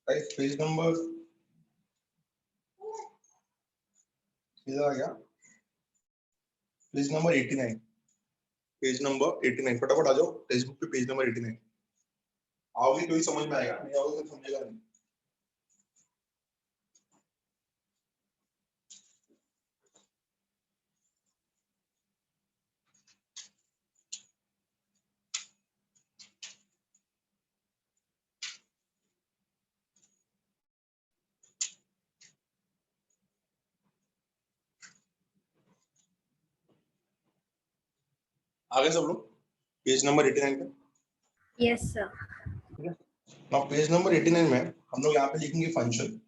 Guys page number किधर आ गया? Page number 89, page number 89 फटाफट आ जाओ टेक्स्ट बुक पे, पेज नंबर 89। आओगे तो ही समझ में आएगा, नहीं आओगे तो समझेगा नहीं। आगे सब लोग पेज नंबर 89 पे। Yes sir. Now page number 89 में हम लोग यहाँ पे लिखेंगे फंक्शन।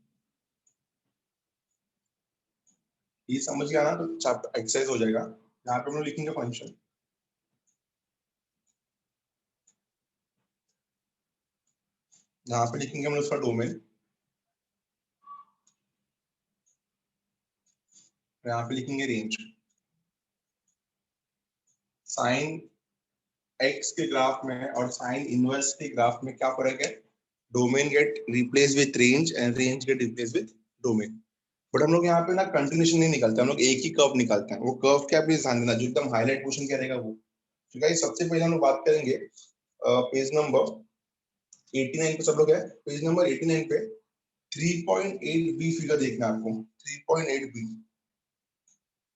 ये समझ गया ना तो चैप्टर एक्सरसाइज हो जाएगा। यहाँ पे हम लोग लिखेंगे फंक्शन। यहाँ पे लिखेंगे हम लोग उसका डोमेन। यहाँ पे लिखेंगे रेंज। साइन एक्स के ग्राफ में और साइन इनवर्स के ग्राफ में क्या फर्क है? Domain get replace with range and range get replace with domain. But हम लोग यहाँ पे ना कंटिन्यूएशन नहीं निकालते, हम लोग एक ही कर्व निकालते हैं। वो कर्व क्या प्लीज ध्यान देना, जो एकदम हाईलाइट क्वेश्चन क्या रहेगा वो। तो गाइस सबसे पहले हम लोग बात करेंगे पेज नंबर 89 पे। सब लोग है पेज नंबर 89 पे 3.8 बी फिगर देखना है आपको। 3.8 b,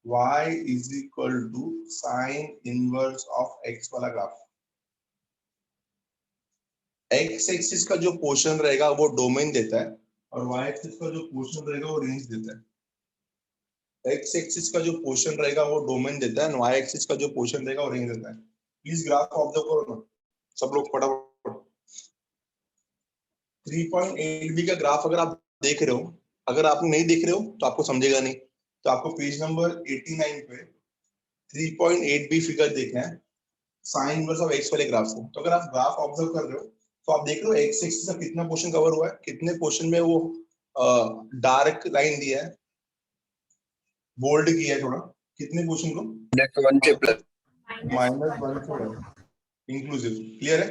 y is equal to sin inverse of x वाला ग्राफ। x एक्सिस का जो पोर्शन रहेगा वो डोमेन देता है और y एक्सिस का जो पोर्शन रहेगा वो रेंज देता है। x एक्सिस का जो पोर्शन रहेगा वो डोमेन देता है, y एक्सिस का जो पोर्शन रहेगा वो रेंज देता है। प्लीज ग्राफ ऑब्जर्व करो ना सब लोग फटाफट। 3.8 बी का ग्राफ अगर आप देख रहे हो, अगर आप नहीं देख रहे हो तो आपको समझेगा नहीं। तो आपको पेज नंबर 89 पे 3.8 बी फिगर देखना है, साइन इनवर्स ऑफ x वाले ग्राफ को। तो अगर आप ग्राफ ऑब्जर्व कर रहे हो तो आप देख रहे हो x एक्सिस का कितना पोर्शन कवर हुआ है, कितने पोर्शन में वो डार्क लाइन दिया है, बोल्ड किया है थोड़ा, कितने पोर्शन को? -1 से प्लस -1 से इंक्लूसिव। क्लियर है?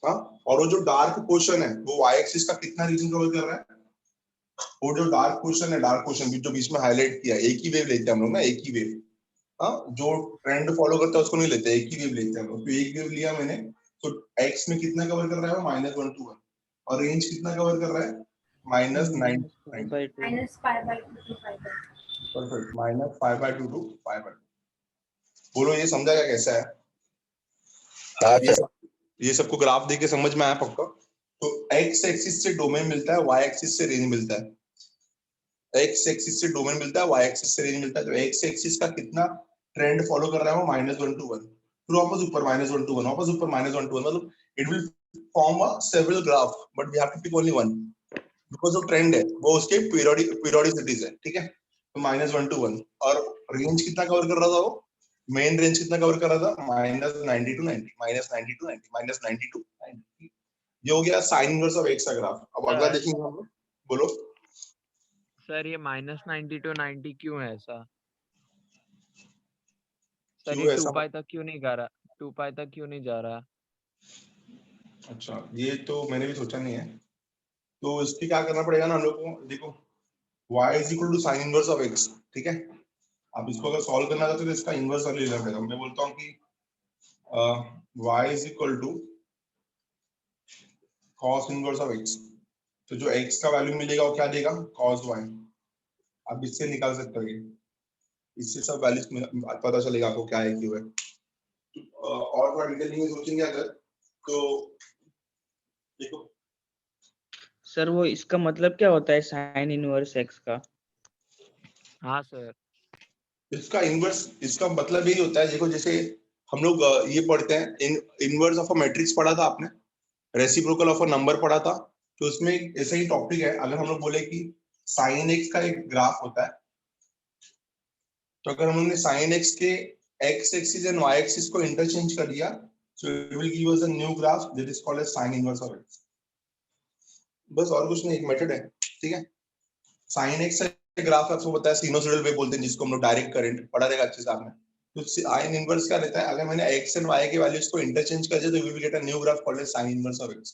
हाँ, और वो जो डार्क पोर्शन है वो y एक्सिस का कितना रीजन कवर कर रहा है? वो जो डार्क पोर्शन है, डार्क पोर्शन जो बीच में हाईलाइट किया, एक ही वेव लेते हैं हम लोग ना, एक ही वेव। हाँ, जो ट्रेंड फॉलो करता है उसको नहीं लेते, एक ही वेव लेते हैं हम लोग। तो एक वेव लिया मैंने, तो x में कितना कवर कर रहा है? -1 to 1। और रेंज कितना कवर कर रहा है? -9। Perfect, -5/2 to 5/2। बोलो ये समझा क्या कैसा है? हाँ ये सर। ये सबको ग्राफ देख के समझ में आया पक्का? तो x एक्सिस से डोमेन मिलता है, y एक्सिस से रेंज मिलता है। x एक्सिस से डोमेन मिलता है, y एक्सिस से रेंज मिलता है। तो x एक्सिस का कितना ट्रेंड फॉलो कर रहा है वो -1 to 1, फिर वापस ऊपर -1 to 1, वापस ऊपर -1 to 1। मतलब it will form a several graph but we have to pick only one, because जो ट्रेंड है वो उसके पीरियोडिसिटीज है। ठीक है, तो -1 to 1। और रेंज कितना कवर कर रहा था वो? मेन रेंज कितना कवर कर रहा था? -90 to 90, -90 to 90, -90 to 90। ये हो गया साइन इनवर्स ऑफ x का ग्राफ। अब अगला देखेंगे हम लोग। बोलो सर, ये -90 to 90 क्यों है ऐसा? सर क्यों ये ऐसा? 2π तक क्यों नहीं जा रहा? 2π तक क्यों नहीं जा रहा? अच्छा, ये तो मैंने भी सोचा नहीं है। तो इसके क्या करना पड़ेगा ना हम लोग को। देखो y is equal to sin inverse of x, ठीक है। आप इसको अगर सॉल्व करना चाहते हो तो इसका इनवर्स वैल्यू लेना पड़ेगा। मैं बोलता हूँ कि y is equal to cos inverse of x। तो जो x का वैल्यू मिलेगा वो क्या देगा? cos y। आप इससे निकाल सकते हो, ये इससे सब वैल्यूज पता चलेगा आपको क्या है क्यों है। और थोड़ा डिटेल में सोचेंगे अगर तो देखो सर वो इसका मतलब क्या होता है साइन इनवर्स एक्स का? हाँ सर। इसका इनवर्स, इसका मतलब यही होता है, देखो जैसे हम लोग ये पढ़ते हैं इनवर्स ऑफ अ मैट्रिक्स पढ़ा था आपने, रेसिप्रोकल ऑफ अ नंबर पढ़ा था। तो इसमें ऐसा ही टॉपिक है। अगर हम लोग बोले कि साइन एक्स का एक ग्राफ होता है, तो अगर हमने साइन एक्स के x axis and y axis को इंटरचेंज कर दिया, so it will give us a new graph that is called as sine inverse of x. बस और कुछ नहीं, एक मेथड है। ठीक है, साइन एक्स का ग्राफ आपको बताया सिनोसॉइडल वेव बोलते हैं, जिसको हम लोग डायरेक्ट करंट पढ़ा रहेगा अच्छे से आपने। तो साइन इनवर्स क्या रहता है? अगर मैंने x एंड y के वैल्यूज को इंटरचेंज कर दिया तो we will get a new graph called as sine inverse of x।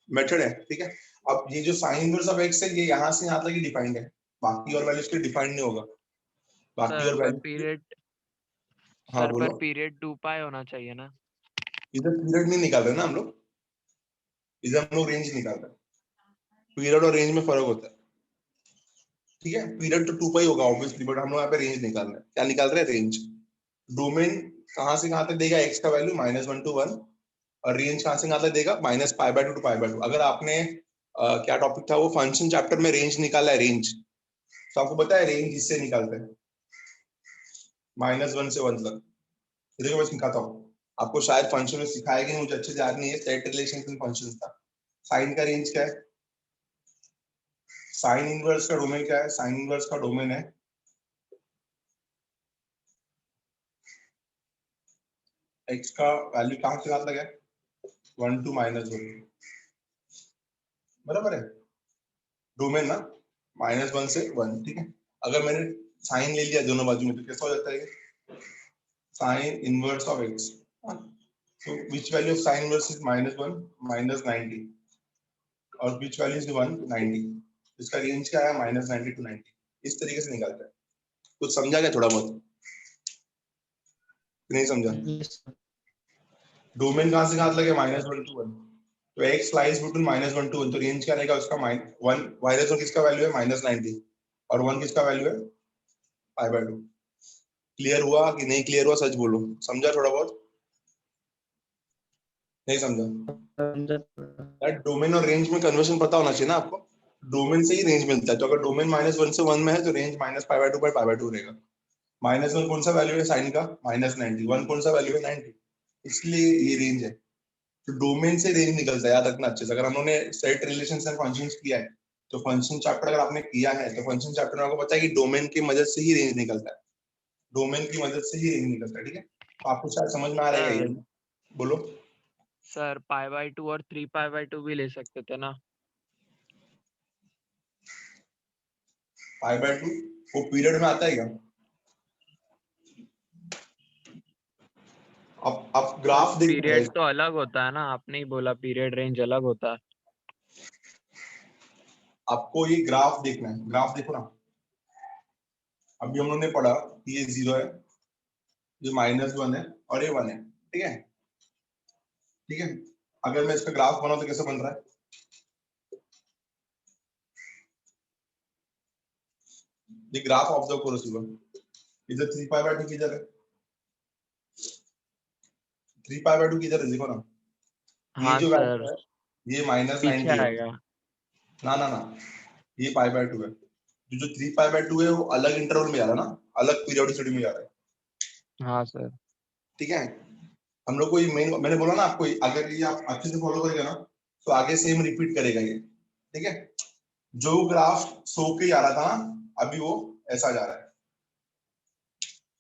Method है, ठीक है। अब ये जो साइन इनवर्स ऑफ एक्स है ये यहाँ से यहाँ तक ही डिफाइंड है, बाकी और वैल्यूज के डिफाइंड नहीं होगा, बाकी सर और पर वैल्यू। पीरियड हाँ सर बोलो। पर पीरियड 2 पाई होना चाहिए ना। इधर पीरियड नहीं निकाल रहे ना हम लोग, इधर हम लोग रेंज निकाल रहे हैं, पीरियड और रेंज में फर्क होता है, ठीक है। पीरियड तो 2 पाई होगा ऑब्वियसली, बट हम लोग यहाँ पे रेंज निकाल रहे हैं। क्या निकाल रहे हैं? रेंज। डोमेन कहाँ से कहाँ तक देगा एक्स का वैल्यू -1 to 1, और रेंज कहाँ से कहाँ तक देगा -π/2 to π/2। अगर आपने क्या टॉपिक था वो, फंक्शन चैप्टर में रेंज निकाला है, रेंज, तो आपको पता है रेंज इससे निकालते हैं -1 से 1 तक। देखो मैं सिखाता हूँ आपको, शायद फंक्शन में सिखाया कि मुझे अच्छे से याद नहीं है, सेट रिलेशन फंक्शन था। साइन का रेंज क्या है? साइन इनवर्स का डोमेन क्या है? साइन इनवर्स का डोमेन है एक्स का वैल्यू कहाँ से कहाँ तक है 1 to -1, बराबर है। डोमेन ना -1 से 1, ठीक है। अगर मैंने साइन ले लिया दोनों बाजू में तो कैसा हो जाता है? Sign inverse of x, so which value of sin inverse is -1 -90, और which value is 190। इसका रेंज क्या है? -90 to 90। इस तरीके से निकालता है। कुछ समझा क्या थोड़ा बहुत? नहीं समझा? डोमेन कहाँ से कहाँ तक है? -1 to 1, तो x लाइज बिटवीन -1 to 1, तो रेंज क्या रहेगा उसका? 1 -1 किसका वैल्यू है? -90, और 1 किसका वैल्यू है? π/2। क्लियर हुआ कि नहीं क्लियर हुआ? सच बोलो, समझा थोड़ा बहुत? नहीं समझा? यार डोमेन और रेंज में कन्वर्जन पता होना चाहिए ना आपको, डोमेन से ही रेंज मिलता है। तो अगर डोमेन -1 से 1 में है तो रेंज -π/2 रहेगा। -1 कौन सा वैल्यू है साइन का? -90। 1 कौन सा वैल्यू है? 90। इसलिए ये रेंज है। तो डोमेन से रेंज निकलता है, याद रखना अच्छे से। अगर हमने सेट रिलेशंस एंड फंक्शंस किया है तो फंक्शन चैप्टर अगर आपने किया है तो फंक्शन चैप्टर में आपको पता है कि डोमेन की मदद से ही रेंज निकलता है, डोमेन की मदद से ही रेंज निकलता है, ठीक है। तो आपको शायद समझ में आ रहा है ये। सर बोलो। सर π/2 और 3π/2 भी ले सकते थे ना। π/2 वो पीरियड में आता है क्या? अब ग्राफ देखना है, पीरियड तो अलग होता है ना, आपने ही बोला पीरियड रेंज अलग होता है। आपको ये ग्राफ देखना है, ग्राफ देखो ना। अभी हम लोगों ने पढ़ा कि ये 0 है, ये -1 है, और ये 1 है, ठीक है, ठीक है। अगर मैं इसका ग्राफ बनाऊं तो कैसे बन रहा है? ये ग्राफ ऑब्जर्व करो सुबह, इधर 3π/2 किधर है? 3π/2 किधर है? देखो ना, ये हाँ जो सर, वैल्यू है ये पीछे -90 है। आएगा। ना ना ना, ये π/2 है। जो 3π/2 है वो अलग इंटरवल में जा रहा है ना, अलग पीरियोडिसिटी में जा रहा है, हाँ सर। ठीक है। हम लोग को ये मेन, मैंने बोला ना आपको, अगर ये आप अच्छे से फॉलो करेगा ना तो आगे सेम रिपीट करेगा ये, ठीक है। जो ग्राफ सो के जा रहा था ना अभी वो ऐसा जा रहा है।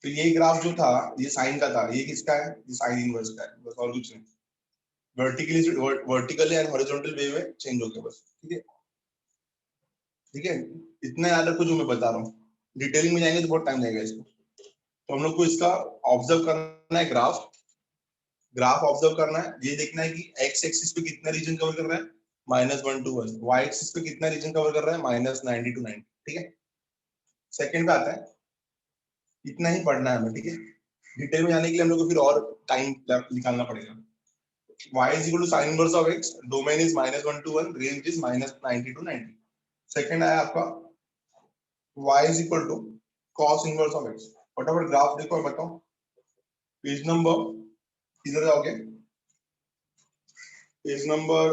तो ये ग्राफ जो था ये साइन का था, ये किसका है? ये साइन इनवर्स का है, बस और कुछ नहीं। वर्टिकली एंड हॉरिजॉन्टल वे में चेंज हो गया बस, ठीक है, ठीक है। इतना याद रखो जो मैं बता रहा हूँ, डिटेलिंग में जाएंगे तो बहुत टाइम लगेगा इसको। तो हम लोग को इसका ऑब्जर्व करना है, ग्राफ, ग्राफ ऑब्जर्व करना है। ये देखना है कि एक्स एक्सिस पे कितना रीजन कवर कर रहा है -1 to 1, वाई एक्सिस पे कितना रीजन कवर कर रहा है -90 to 90, ठीक है। सेकंड पे आता है, इतना ही पढ़ना है हमें, ठीक है। डिटेल में जाने के लिए हम लोग को फिर और टाइम निकालना पड़ेगा। y is equal to sin inverse of x, domain is -1 to 1, range is -90 to 90। Second आया आपका y is equal to cos inverse of x। फटाफट ग्राफ देखो और बताओ, पेज नंबर किधर जाओगे? पेज नंबर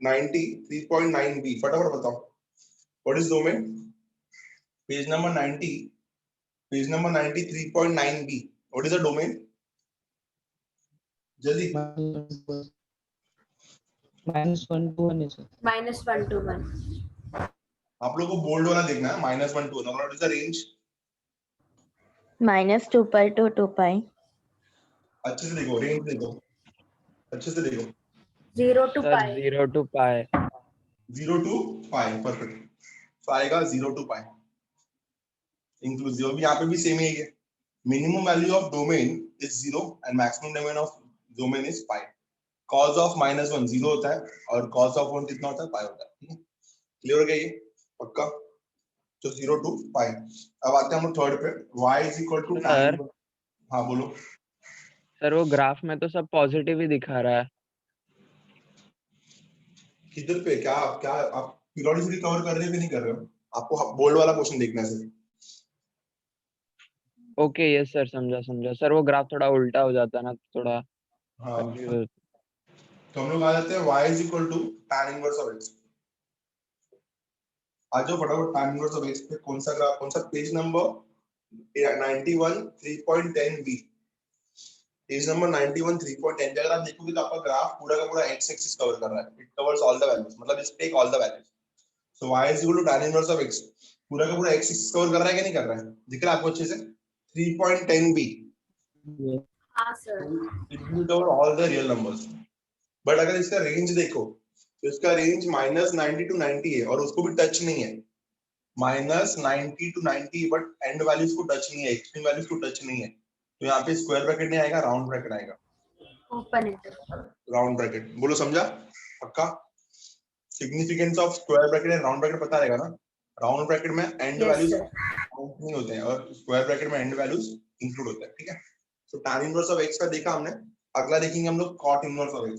90 3.9b, फटाफट बताओ what is domain? Page number 90, page number 90 3.9b, what is the domain? जल्दी। -1 to 1 है सर। -1 to 1। आप लोगों को बोल्ड वाला देखना है, -1 to 1, what is the range? -2π to 2π। अच्छे से देखो, रेंज देखो, अच्छे से देखो। 0 to sir π। 0 to π। 0 to π, perfect. तो आएगा 0 to π इंक्लूसिव। अभी यहाँ पे भी सेम ही है, minimum value of domain is 0 and maximum domain of domain is π। Cos of -1 0 होता है और कॉस ऑफ 1 कितना होता है, पाई होता है। ठीक है, क्लियर हो गया ये पक्का? तो 0 to पाई। अब आते हैं हम लोग थर्ड पे, y is equal to sir. tan। हाँ बोलो। सर वो ग्राफ में तो सब पॉजिटिव ही दिखा रहा है। किधर पे, क्या क्या आप पीरियोडिसिटी कवर कर रहे हो कि नहीं कर रहे हो? आपको बोल्ड वाला क्वेश्चन देखना है सर। ओके यस सर, समझा समझा सर। वो ग्राफ थोड़ा उल्टा हो जाता है ना, थोड़ा हाँ, कंफ्यूज हो। तो हम लोग आ जाते हैं y is equal to tan inverse of x। आ जाओ फटाफट, tan इनवर्स ऑफ x पे कौन सा ग्राफ, कौन सा page number 91 3.10 b। Page number 91 3.10 पे अगर आप देखोगे तो आपका ग्राफ पूरा का पूरा x एक्सिस कवर कर रहा है। It covers all the values, मतलब is take all the values. So y is equal to tan inverse of x पूरा का पूरा x एक्सिस कवर कर रहा है कि नहीं कर रहा है? दिख रहा है आपको अच्छे से? 3.10 b हाँ sir. It will cover all the real numbers. But अगर इसका रेंज देखो तो इसका रेंज -90 to 90 है और उसको भी टच नहीं है। -90 to 90 बट एंड वैल्यूज को टच नहीं है, एक्सट्रीम वैल्यूज को टच नहीं है। तो यहाँ पे स्क्वायर ब्रैकेट नहीं आएगा, राउंड ब्रैकेट आएगा। Open inter. राउंड ब्रैकेट बोलो, समझा पक्का? Significance of square bracket and round bracket पता रहेगा ना? राउंड ब्रैकेट में and yes values sir. Count नहीं होते हैं और स्क्वायर ब्रैकेट में एंड वैल्यूज इंक्लूड होते हैं। ठीक है, तो tan इनवर्स ऑफ x का देखा हमने। अगला देखेंगे हम लोग cot इनवर्स ऑफ x।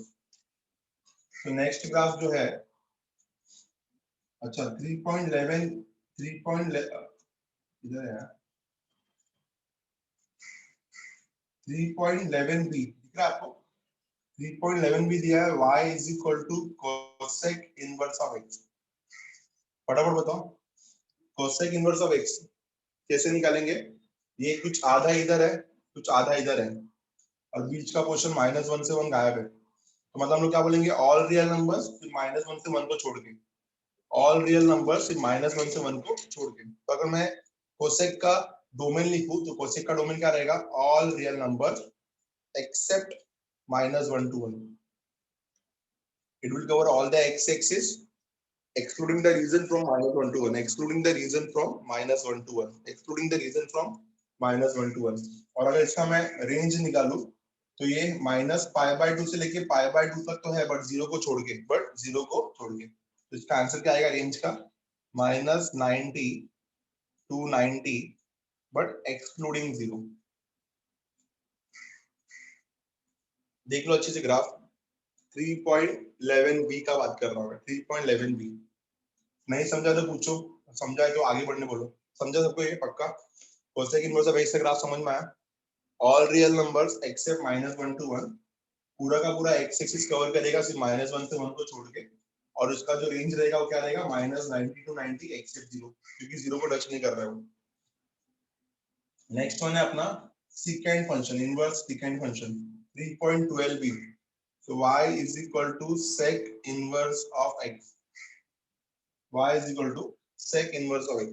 तो नेक्स्ट ग्राफ जो है, अच्छा 3.11 इधर है 3.11 b दिख रहा है आपको? 3.11 b दिया है, y is equal to cosec inverse of x। फटाफट बताओ कोसेक इनवर्स ऑफ x कैसे निकालेंगे? ये कुछ आधा इधर है, कुछ आधा इधर है और बीच का पोर्शन -1 से 1 गायब है। तो मतलब हम लोग क्या बोलेंगे, ऑल रियल नंबर्स फिर -1 से 1 को छोड़ के, ऑल रियल नंबर्स फिर -1 से 1 को छोड़ के। तो अगर मैं कोसेक का डोमेन लिखूं तो कोसेक का डोमेन क्या रहेगा, all real numbers except -1 to 1। It will cover all the x axis excluding the region from -1 to 1, excluding the region from -1 to 1, excluding the region from -1 to 1। और अगर इसका मैं रेंज निकालूं तो ये -π/2 से लेके π/2 तक तो है, बट जीरो को छोड़ के, तो इसका आंसर क्या आएगा रेंज का, -90 to 90 बट एक्सक्लूडिंग जीरो। देख लो अच्छे से ग्राफ, 3.11 b का बात कर रहा हूँ मैं, 3.11 b। नहीं समझा तो पूछो, समझा है तो आगे बढ़ने बोलो। समझा सबको ये पक्का? कोसेक इनवर्स ऑफ x का ग्राफ समझ में आया? All real numbers except -1 to 1 पूरा का पूरा x एक्सिस कवर करेगा सिर्फ -1 से 1 को छोड़ के, और उसका जो रेंज रहेगा वो क्या रहेगा, -90 to 90 एक्सेप्ट जीरो, क्योंकि जीरो को टच नहीं कर रहा है वो। नेक्स्ट वन है अपना second function, inverse second function 3.12 b। so y is equal to sec inverse of x, y is equal to sec inverse of x,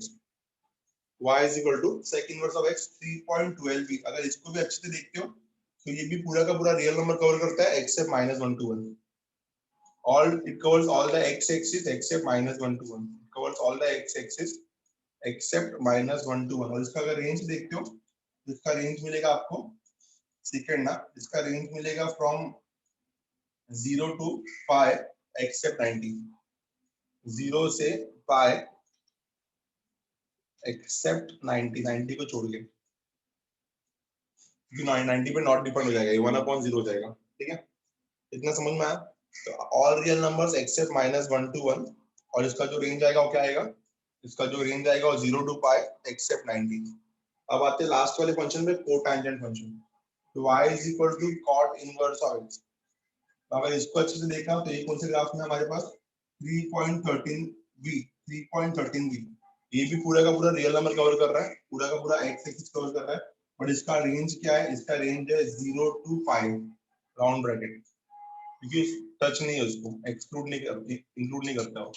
y is equal to sec inverse of x 3.12 b। अगर इसको भी अच्छे से देखते हो तो ये भी पूरा का पूरा रियल नंबर कवर करता है accept -1 to 1। all it covers all the x axis except -1 to 1, it covers all the x axis except -1 to 1। और इसका अगर रेंज देखते हो तो इसका रेंज मिलेगा आपको, सेकंड ना, इसका रेंज मिलेगा फ्रॉम 0 to पाई एक्सेप्ट 90, 0 से पाई एक्सेप्ट 90, 90 को छोड़ के, क्योंकि 90 पे नॉट डिपेंड हो जाएगा, ये 1/0 हो जाएगा। ठीक है, इतना समझ में आया? तो all real numbers except -1 to 1, और इसका जो रेंज आएगा वो क्या आएगा, इसका जो रेंज आएगा वो 0 to पाई एक्सेप्ट 90। अब आते हैं लास्ट वाले फंक्शन पे, कोटैंजेंट फंक्शन। तो y is equal to cot inverse of x। अगर इसको अच्छे से देखा तो ये कौन से ग्राफ में हमारे पास 3.13b, 3.13b। ये भी पूरा का पूरा रियल नंबर कवर कर रहा है, पूरा का पूरा x एक्सिस कवर कर रहा है, बट इसका रेंज क्या है, इसका रेंज है 0 to 5 राउंड ब्रैकेट, क्योंकि टच नहीं है उसको, एक्सक्लूड नहीं कर, इंक्लूड नहीं करता हो,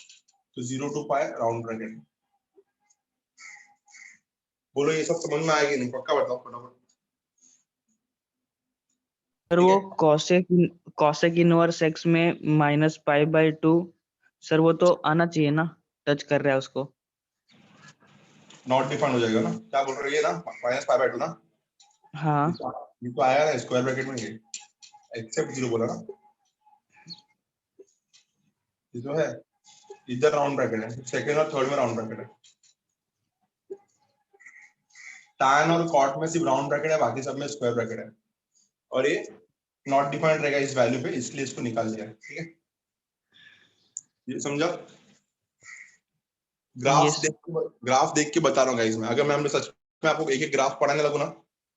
तो 0 to 5 राउंड ब्रैकेट। बोलो ये सब समझ में आएगी नहीं, पक्का बताओ फटाफट। सर वो कॉसेक इनवर्स x में -π/2, सर वो तो आना चाहिए ना, टच कर रहा है उसको। नॉट डिफाइंड हो जाएगा ना, क्या बोल रही है ना, -π/2 ना। हाँ ये तो आया ना स्क्वायर ब्रैकेट में, ये एक्सेप्ट 0 बोला ना। ये जो है इधर राउंड ब्रैकेट है, सेकंड और थर्ड में राउंड ब्रैकेट है। tan और cot में सिर्फ राउंड ब्रैकेट है, बाकी सब में स्क्वायर ब्रैकेट है, और ये नॉट डिफाइंड रहेगा इस वैल्यू पे, इसलिए इसको निकाल दिया है। ठीक है, ये समझा? Yes. ग्राफ देख के बता रहा हूँ गाइस मैं। अगर मैं सच में आपको एक एक ग्राफ पढ़ाने लगूँ ना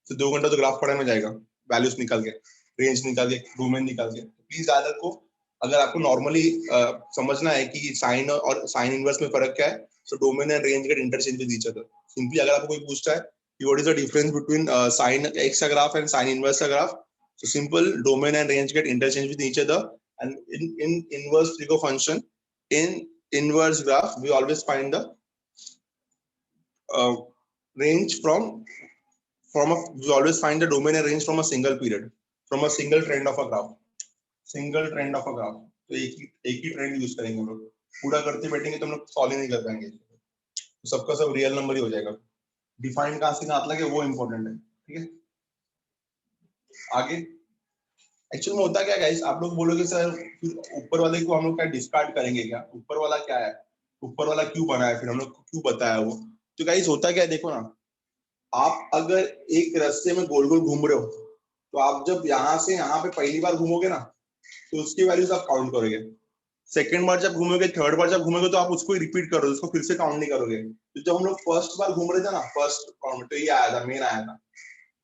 तो 2 घंटा तो ग्राफ पढ़ाने में जाएगा, वैल्यूज निकाल के, रेंज निकाल के, डोमेन निकाल के। प्लीज याद रखो, अगर आपको नॉर्मली समझना है कि साइन और साइन इनवर्स में फर्क क्या है, तो domain and range get interchange with each other. Simply अगर आपको कोई पूछता है कि what is the difference between sine x का ग्राफ एंड साइन इनवर्स का graph, so simple domain and range get interchanged with each other, and in inverse Trigo function, in inverse graph we always find the range from we always find the domain and range from a single period, from a single trend of a graph, single trend of a graph। तो एक ही trend use करेंगे हम लोग, पूरा करते बैठेंगे तो हम लोग सॉल्व ही नहीं कर पाएंगे, तो सबका सब रियल नंबर ही हो जाएगा। डिफाइन कहां से कहां लगे वो इंपॉर्टेंट है। ठीक है, आगे एक्चुअल में होता क्या गाइस, आप लोग बोलोगे सर फिर ऊपर वाले को हम लोग क्या डिस्कार्ड करेंगे क्या, ऊपर वाला क्या है, ऊपर वाला क्यों बना है, फिर हम लोग को क्यों बताया वो। तो गाइस होता क्या है, देखो ना, आप अगर एक रास्ते में गोल गोल घूम रहे हो, तो आप जब यहाँ से यहाँ पे पहली बार घूमोगे ना, तो उसकी वैल्यूज आप काउंट करोगे। सेकंड बार जब घूमोगे, थर्ड बार जब घूमोगे, तो आप उसको रिपीट करोगे, उसको फिर से काउंट नहीं करोगे। तो जब हम लोग फर्स्ट बार घूम रहे थे ना, फर्स्ट काउंट तो ये आया था, मेन आया था।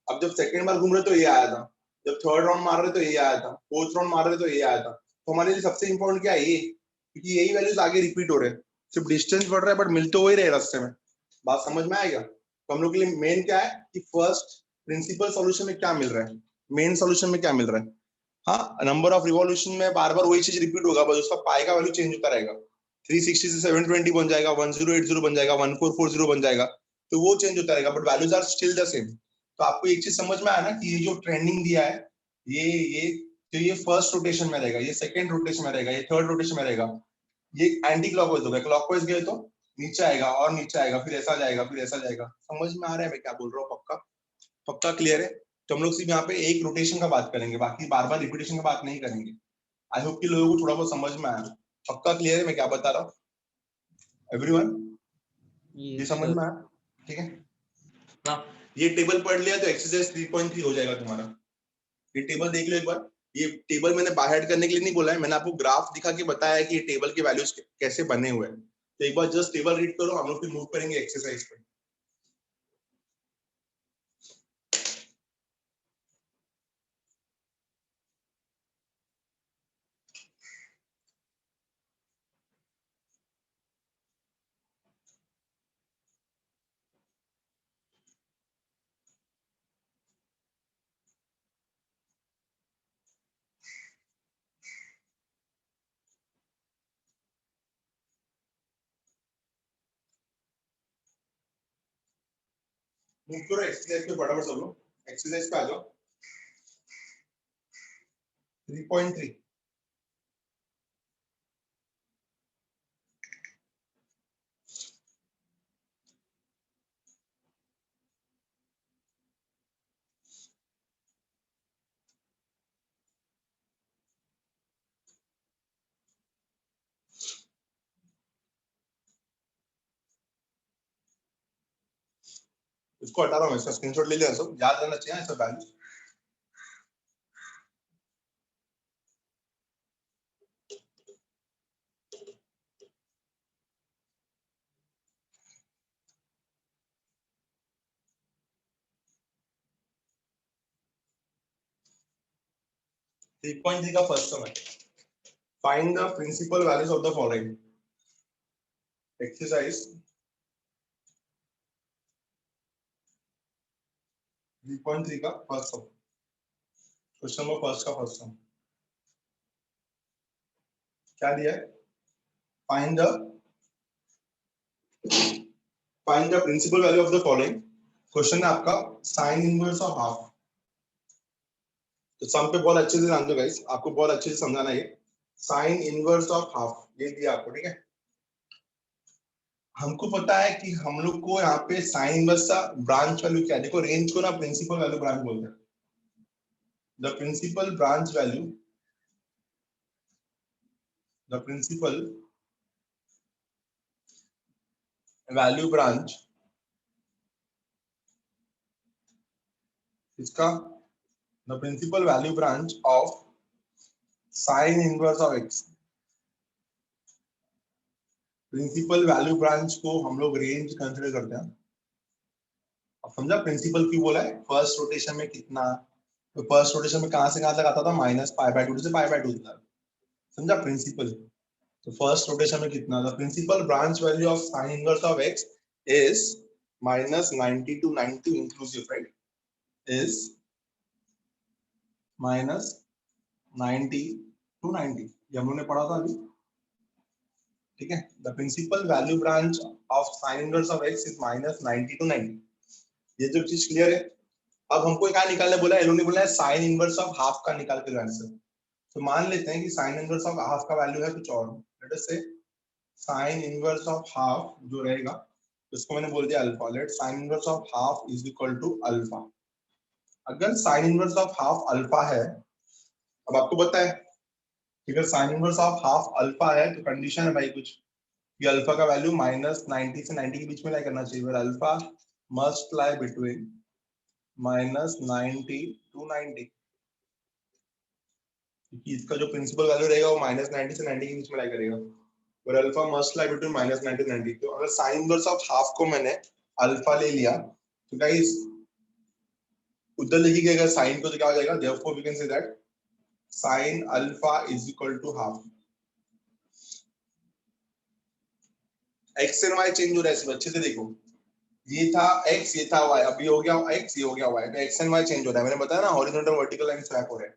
अब जब सेकंड बार घूम रहे तो ये आया था, जब थर्ड राउंड मार रहे तो ये आया था, फोर्थ राउंड मार रहे तो ये आया था। तो हमारे लिए सबसे इंपॉर्टेंट क्या है, ये, क्योंकि यही वैल्यूज आगे रिपीट हो रहे हैं, सिर्फ डिस्टेंस बढ़ रहा है बट मिलते हो ही रहे रास्ते में। बात समझ में आएगा? तो हम लोग के लिए मेन क्या है कि फर्स्ट प्रिंसिपल सॉल्यूशन में क्या मिल रहा है, मेन सॉल्यूशन में क्या मिल रहा है। हाँ, नंबर ऑफ रिवॉल्यूशन में बार बार वही चीज रिपीट होगा, बस उसका पाई का वैल्यू चेंज होता रहेगा। 360 से 720 बन जाएगा, 1080 बन जाएगा, 1440 बन जाएगा, तो वो चेंज होता रहेगा, but values are still the same. तो आपको एक चीज समझ में आया ना कि ये जो ट्रेंडिंग दिया है, ये फर्स्ट रोटेशन में रहेगा, ये सेकंड रोटेशन में रहेगा, ये थर्ड रोटेशन में रहेगा, ये एंटी क्लॉकवाइज होगा, क्लॉकवाइज गए तो नीचे आएगा और नीचे आएगा, फिर ऐसा जाएगा, फिर ऐसा जाएगा। समझ में आ रहा है मैं क्या बोल रहा हूँ? पक्का पक्का क्लियर है? तो हम लोग सिर्फ यहाँ पे एक रोटेशन का बात करेंगे, बाकी बार बार रिपीटेशन का बात नहीं करेंगे। आई होप कि लोगों को थोड़ा बहुत समझ में आया। पक्का क्लियर है मैं क्या बता रहा हूँ एवरीवन? ये समझ में आया? ठीक है ना? ये टेबल पढ़ लिया तो एक्सरसाइज 3.3 हो जाएगा तुम्हारा। ये टेबल देख लो एक बार। ये टेबल मैंने बाहर करने के लिए नहीं बोला है, मैंने आपको ग्राफ दिखा के बताया है कि ये टेबल के वैल्यूज कैसे बने हुए हैं। तो एक बार जस्ट टेबल रीड करो, हम लोग फिर मूव करेंगे एक्सरसाइज पे। मूव करो एक्सरसाइज पे फटाफट सब लोग, एक्सरसाइज पे आ जाओ। 3.3 इसको हटा रहा हूँ, इसका स्क्रीनशॉट ले लिया सब, याद रहना चाहिए ऐसा वैल्यू। थ्री पॉइंट थ्री का फर्स्ट सम है, find the principal values of the following. Exercise 3.3 का first sum, question number first का फर्स्ट सम क्या दिया है? Find the principal value of the following. Question है आपका साइन इनवर्स ऑफ हाफ। तो सम पे बहुत अच्छे से ध्यान दो गाइस, आपको बहुत अच्छे से समझाना है। ये साइन इनवर्स ऑफ हाफ ये दिया आपको, ठीक है। हमको पता है कि हम लोग को यहाँ पे साइन इनवर्स का ब्रांच वैल्यू क्या है। देखो रेंज को ना प्रिंसिपल वैल्यू ब्रांच बोलते हैं। The principal branch value the principal value branch इसका the principal value branch of sine inverse of x. Principal value branch को हम लोग रेंज कंसिडर करते हैं। अब समझा प्रिंसिपल क्यों बोला है? फर्स्ट रोटेशन में कितना, तो फर्स्ट रोटेशन में कहां से कहां तक आता था? -π/2 से π/2 तक। समझा प्रिंसिपल? तो फर्स्ट रोटेशन में कितना? The principal branch value of sine inverse of x is -90 to 90 inclusive, right? Is -90 to 90, ये हम लोगों ने पढ़ा था अभी, ठीक है? The principal value branch of sine inverse of x is -90 to 90। ये जो चीज क्लियर है? अब हमको क्या निकालने बोला है? इन्होंने बोला है साइन इनवर्स ऑफ हाफ का निकाल के आंसर। तो मान लेते हैं कि साइन इनवर्स ऑफ हाफ का वैल्यू है कुछ और, लेट अस से साइन इनवर्स ऑफ हाफ जो रहेगा उसको मैंने बोल दिया alpha. Let sine inverse of half is equal to alpha. अगर sine inverse of half alpha है, अब आपको पता है कि अगर sine inverse of half alpha है तो कंडीशन है भाई कुछ, ये अल्फा का वैल्यू -90 से 90 के बीच में लाई करना चाहिए। Alpha must lie between -90 to 90, क्योंकि इसका जो प्रिंसिपल वैल्यू रहेगा वो -90 से 90 के बीच में लाई करेगा, और alpha must lie between -90 to 90। तो अगर साइन इनवर्स ऑफ हाफ को मैंने अल्फा ले लिया तो गाइस उधर लिखी गई अगर साइन को तो क्या हो जाएगा? Therefore we can say that sine alpha is equal to half. X and y change हो रहा है, इसमें अच्छे से देखो, ये था x, ये था y, अब ये हो गया x, ये हो गया y, तो x एंड y चेंज हो रहा है। मैंने बताया ना हॉरिजॉन्टल वर्टिकल लाइन स्वैप हो रहा है।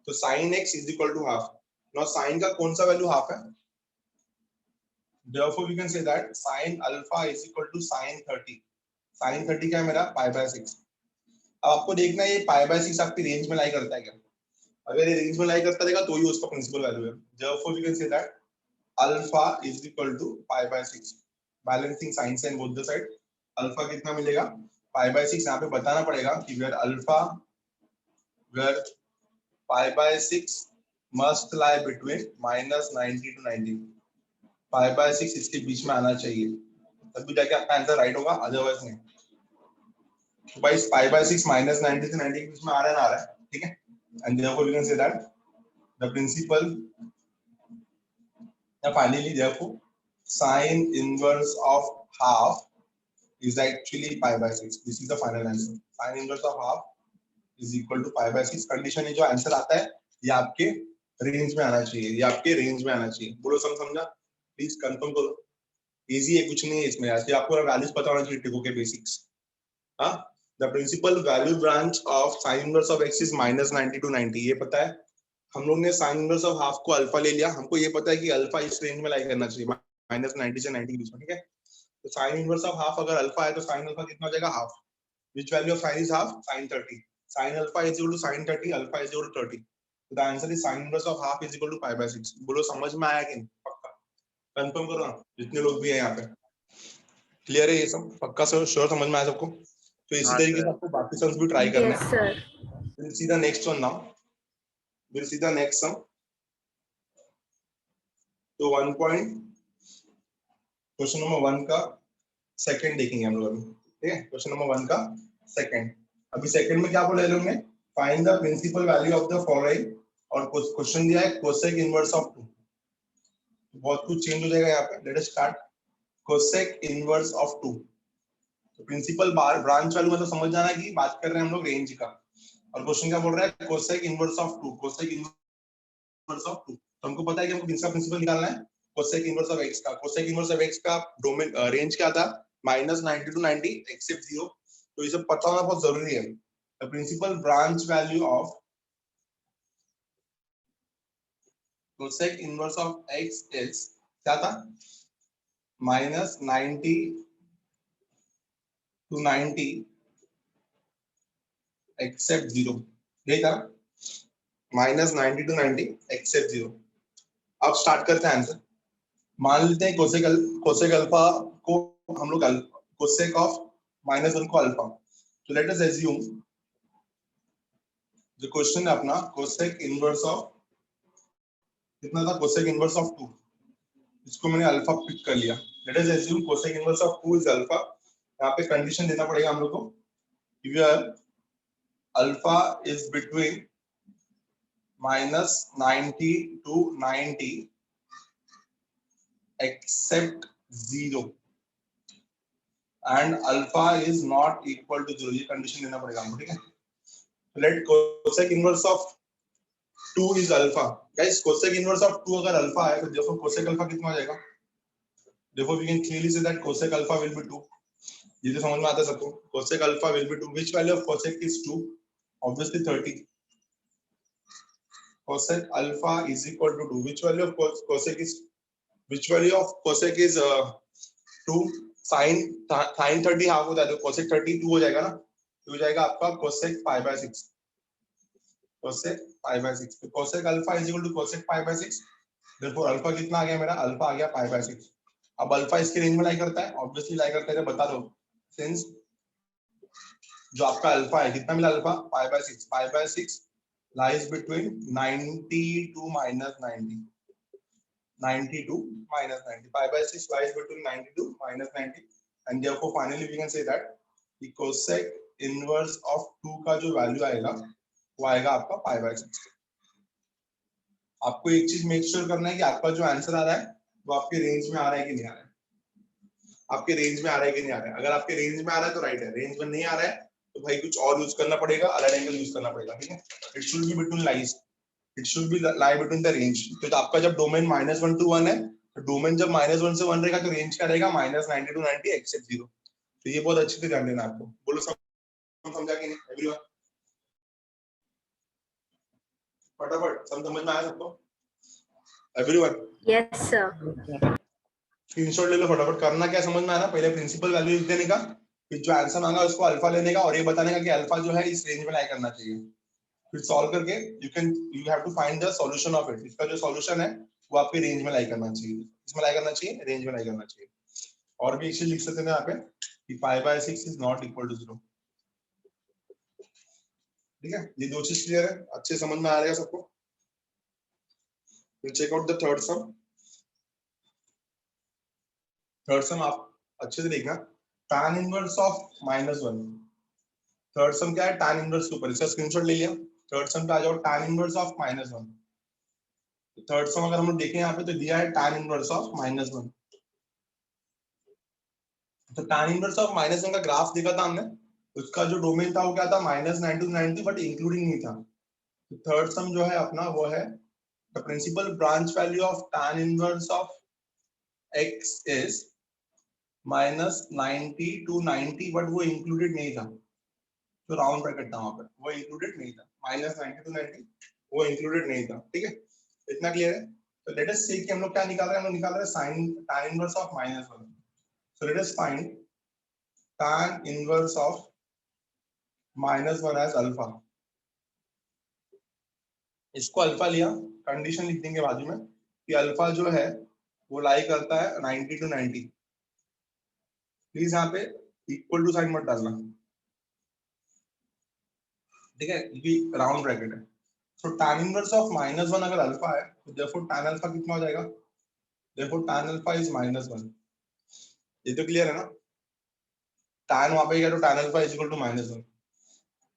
तो sin x is equal to half. Now sin का कौन सा वैल्यू हाफ है? therefore we can say that sin alpha is equal to sin 30। sin 30 क्या है मेरा? π/6। अब आपको देखना है ये π/6 आपकी रेंज में लाई करता है क्या? अगर ये रेंज में लाई करता रहेगा तो ही उसका प्रिंसिपल वैल्यू है। therefore we can say that alpha is equal to π/6। Balancing sides and both the side alpha कितना मिलेगा? π/6। यहाँ पे बताना पड़ेगा कि where π/6 must lie between -90 to 90। π/6 इसके बीच में आना चाहिए, तभी जाके आपका आंसर राइट होगा, अदरवाइज नहीं। तो भाई π/6 -90 से 90 के बीच में आ रहा है, ठीक है? And therefore we can say that the principal finally therefore sine inverse of half is actually π/6। This is the final answer. Sin inverse of half is equal to π/6। Condition है जो आंसर आता है ये आपके रेंज में आना चाहिए, ये आपके रेंज में आना चाहिए। बोलो समझा? प्लीज कंफर्म करो। इजी है, कुछ नहीं है इसमें, ऐसे आपको वैल्यूज पता होना चाहिए, टिको के बेसिक्स। हाँ, the principal value branch of sine inverse of x is -90 to 90, ये पता है। हम लोग ने साइन इनवर्स ऑफ हाफ को अल्फा ले लिया, हमको ये पता है कि अल्फा इस रेंज में लाई करना चाहिए, -90 से 90 के बीच में, ठीक है? तो साइन इनवर्स ऑफ हाफ अगर अल्फा है तो साइन अल्फा कितना हो जाएगा? Half. Which value of sine is half? sin 30। sin alpha is equal to sin 30, alpha is equal to 30। तो the answer is sin inverse of half is equal to π/6। बोलो समझ में आया कि नहीं? पक्का कंफर्म करो ना, जितने लोग भी हैं यहाँ पे। क्लियर है ये सब? पक्का सर, श्योर समझ में आया सबको? तो इसी हाँ, तरीके से सर। आपको बाकी सम्स भी ट्राई करना Yes, है। sir. We'll see the next one now. We'll see the next sum. तो 1 पॉइंट क्वेश्चन नंबर 1 का सेकंड देखेंगे हम लोग अभी, ठीक है? क्वेश्चन नंबर 1 का सेकंड। अभी सेकंड में क्या बोला है लोग ने? Find the principal value of the following, और क्वेश्चन दिया है कोसेक इनवर्स ऑफ 2। बहुत कुछ चेंज हो जाएगा यहाँ पे। Let us start. Cosec inverse of 2। तो प्रिंसिपल ब्रांच वैल्यू मतलब समझ जाना कि बात कर रहे हैं हम लोग रेंज का, और क्वेश्चन क्या बोल रहा है? Cosec inverse of 2। Cosec inverse of 2, तो हमको पता है कि हमको किसका प्रिंसिपल निकालना है? कोसेक इनवर्स ऑफ x का। कोसेक इनवर्स ऑफ x का डोमेन रेंज क्या था? -90 to 90 एक्सेप्ट 0। तो ये सब पता होना बहुत जरूरी है। The principal branch value of cosec inverse of x is क्या था? -90 to 90 एक्सेप्ट 0, यही था, -90 to 90 एक्सेप्ट 0। अब स्टार्ट करते हैं आंसर। मान लेते हैं कोसेक अल्फा को हम लोग कोसेक ऑफ -1 को अल्फा। तो लेट अस अज्यूम जो क्वेश्चन है अपना कोसेक इनवर्स ऑफ कितना था कोसेक इनवर्स ऑफ 2, इसको मैंने अल्फा पिक कर लिया। Let us assume cosec inverse of 2 is alpha. यहाँ पे कंडीशन देना पड़ेगा हम लोग को, here alpha is between -90 to 90 except 0 and alpha is not equal to 0, ये कंडीशन देना पड़ेगा हमको, ठीक है। Let cosec inverse of 2 is alpha. Guys cosec inverse of 2 अगर अल्फा है तो देखो कोसेक अल्फा कितना हो जाएगा, देखो we can clearly say that cosec alpha will be 2। ये तो समझ में आता है सबको, cosec alpha will be 2, which value of cosec is 2, obviously 30। cosec alpha is equal to 2, which value of cosec is 2, sin 30 half हो जाए तो cosec 30 2 हो जाएगा ना, तो हो जाएगा आपका cosec pi by 6, cosec pi by 6। तो cosec alpha is equal to cosec pi by 6, therefore alpha कितना आ गया मेरा, alpha आ गया pi by 6। अब alpha इसके रेंज में लाई करता है, ऑब्वियसली लाई करता है, बता दो सिंस जो आपका alpha है कितना मिला, alpha pi by 6, pi by 6 lies between 90 to -90, 90 to -90, pi by 6 lies between 90 to -90, and therefore finally we can say that the cosec inverse of 2 का जो वैल्यू आएगा वो आएगा आपका pi by 6। आपको एक चीज मेक श्योर करना है कि आपका जो आंसर आ रहा है वो आपके रेंज में आ रहा है कि नहीं आ रहा है, आपके रेंज में आ रहा है कि नहीं आ रहा है। अगर आपके रेंज में आ रहा है तो राइट है, रेंज में नहीं आ रहा है तो भाई कुछ और यूज करना पड़ेगा, अलग एंगल यूज करना पड़ेगा, ठीक है। It should be between lies, it should be lie between the range. तो आपका जब डोमेन -1 to 1 है तो डोमेन जब -1 से 1 रहेगा तो रेंज क्या रहेगा, -90 to 90 एक्सेप्ट 0। तो ये बहुत अच्छे से ध्यान देना आपको। बोलो सब समझा कि नहीं एवरीवन, फटाफट सब समझ में आया सबको एवरीवन? Yes sir. स्क्रीनशॉट ले लो फटाफट। करना क्या समझ में आया ना, पहले प्रिंसिपल वैल्यू लिख देने का, फिर जो आंसर मांगा उसको अल्फा लेने का और ये बताने का कि अल्फा जो है इस रेंज में लाई करना चाहिए। फिर सॉल्व करके you have to find the solution of it. इसका जो सॉल्यूशन है वो आपके रेंज में लाई करना चाहिए, इसमें लाई करना चाहिए, रेंज में लाई करना चाहिए। और भी एक चीज लिख सकते हैं यहाँ पे कि pi by 6 is not equal to 0, ठीक है। ये दो चीज क्लियर है, अच्छे समझ में आ रहा है सबको। Will check out the third sum. Third sum आप अच्छे से देखना, tan inverse of -1। Third sum क्या है, tan इनवर्स के ऊपर, इसका स्क्रीनशॉट ले लिया। थर्ड सम पे आ जाओ, tan इनवर्स ऑफ -1। थर्ड सम अगर हम लोग देखें यहाँ पे तो दिया है tan इनवर्स ऑफ -1। तो tan इनवर्स ऑफ -1 का ग्राफ देखा था हमने, उसका जो डोमेन था वो क्या था, -90 to 90 बट इंक्लूडिंग नहीं था। तो थर्ड सम जो है अपना वो है the principal branch value of tan inverse of x is -90 to 90 but वो इंक्लूडेड नहीं था, तो राउंड ब्रैकेट था वहां पर, वो इंक्लूडेड नहीं था। -90 to 90 वो इंक्लूडेड नहीं था, ठीक है। इतना क्लियर है। तो लेट अस से कि हम लोग क्या निकाल रहे हैं, हम लोग निकाल रहे हैं sin tan inverse of -1। So let us find tan inverse of -1 as alpha. इसको अल्फा लिया, कंडीशन लिख देंगे बाजू में कि अल्फा जो है वो लाई करता है 90 to 90। प्लीज यहाँ पे इक्वल टू साइन मत डालना, ठीक है, क्योंकि राउंड ब्रैकेट है। सो tan इनवर्स ऑफ -1 अगर अल्फा है तो देयरफॉर tan अल्फा कितना हो जाएगा, देयरफॉर tan अल्फा इज -1। ये तो क्लियर है ना, tan वहां पे गया तो tan alpha is equal to -1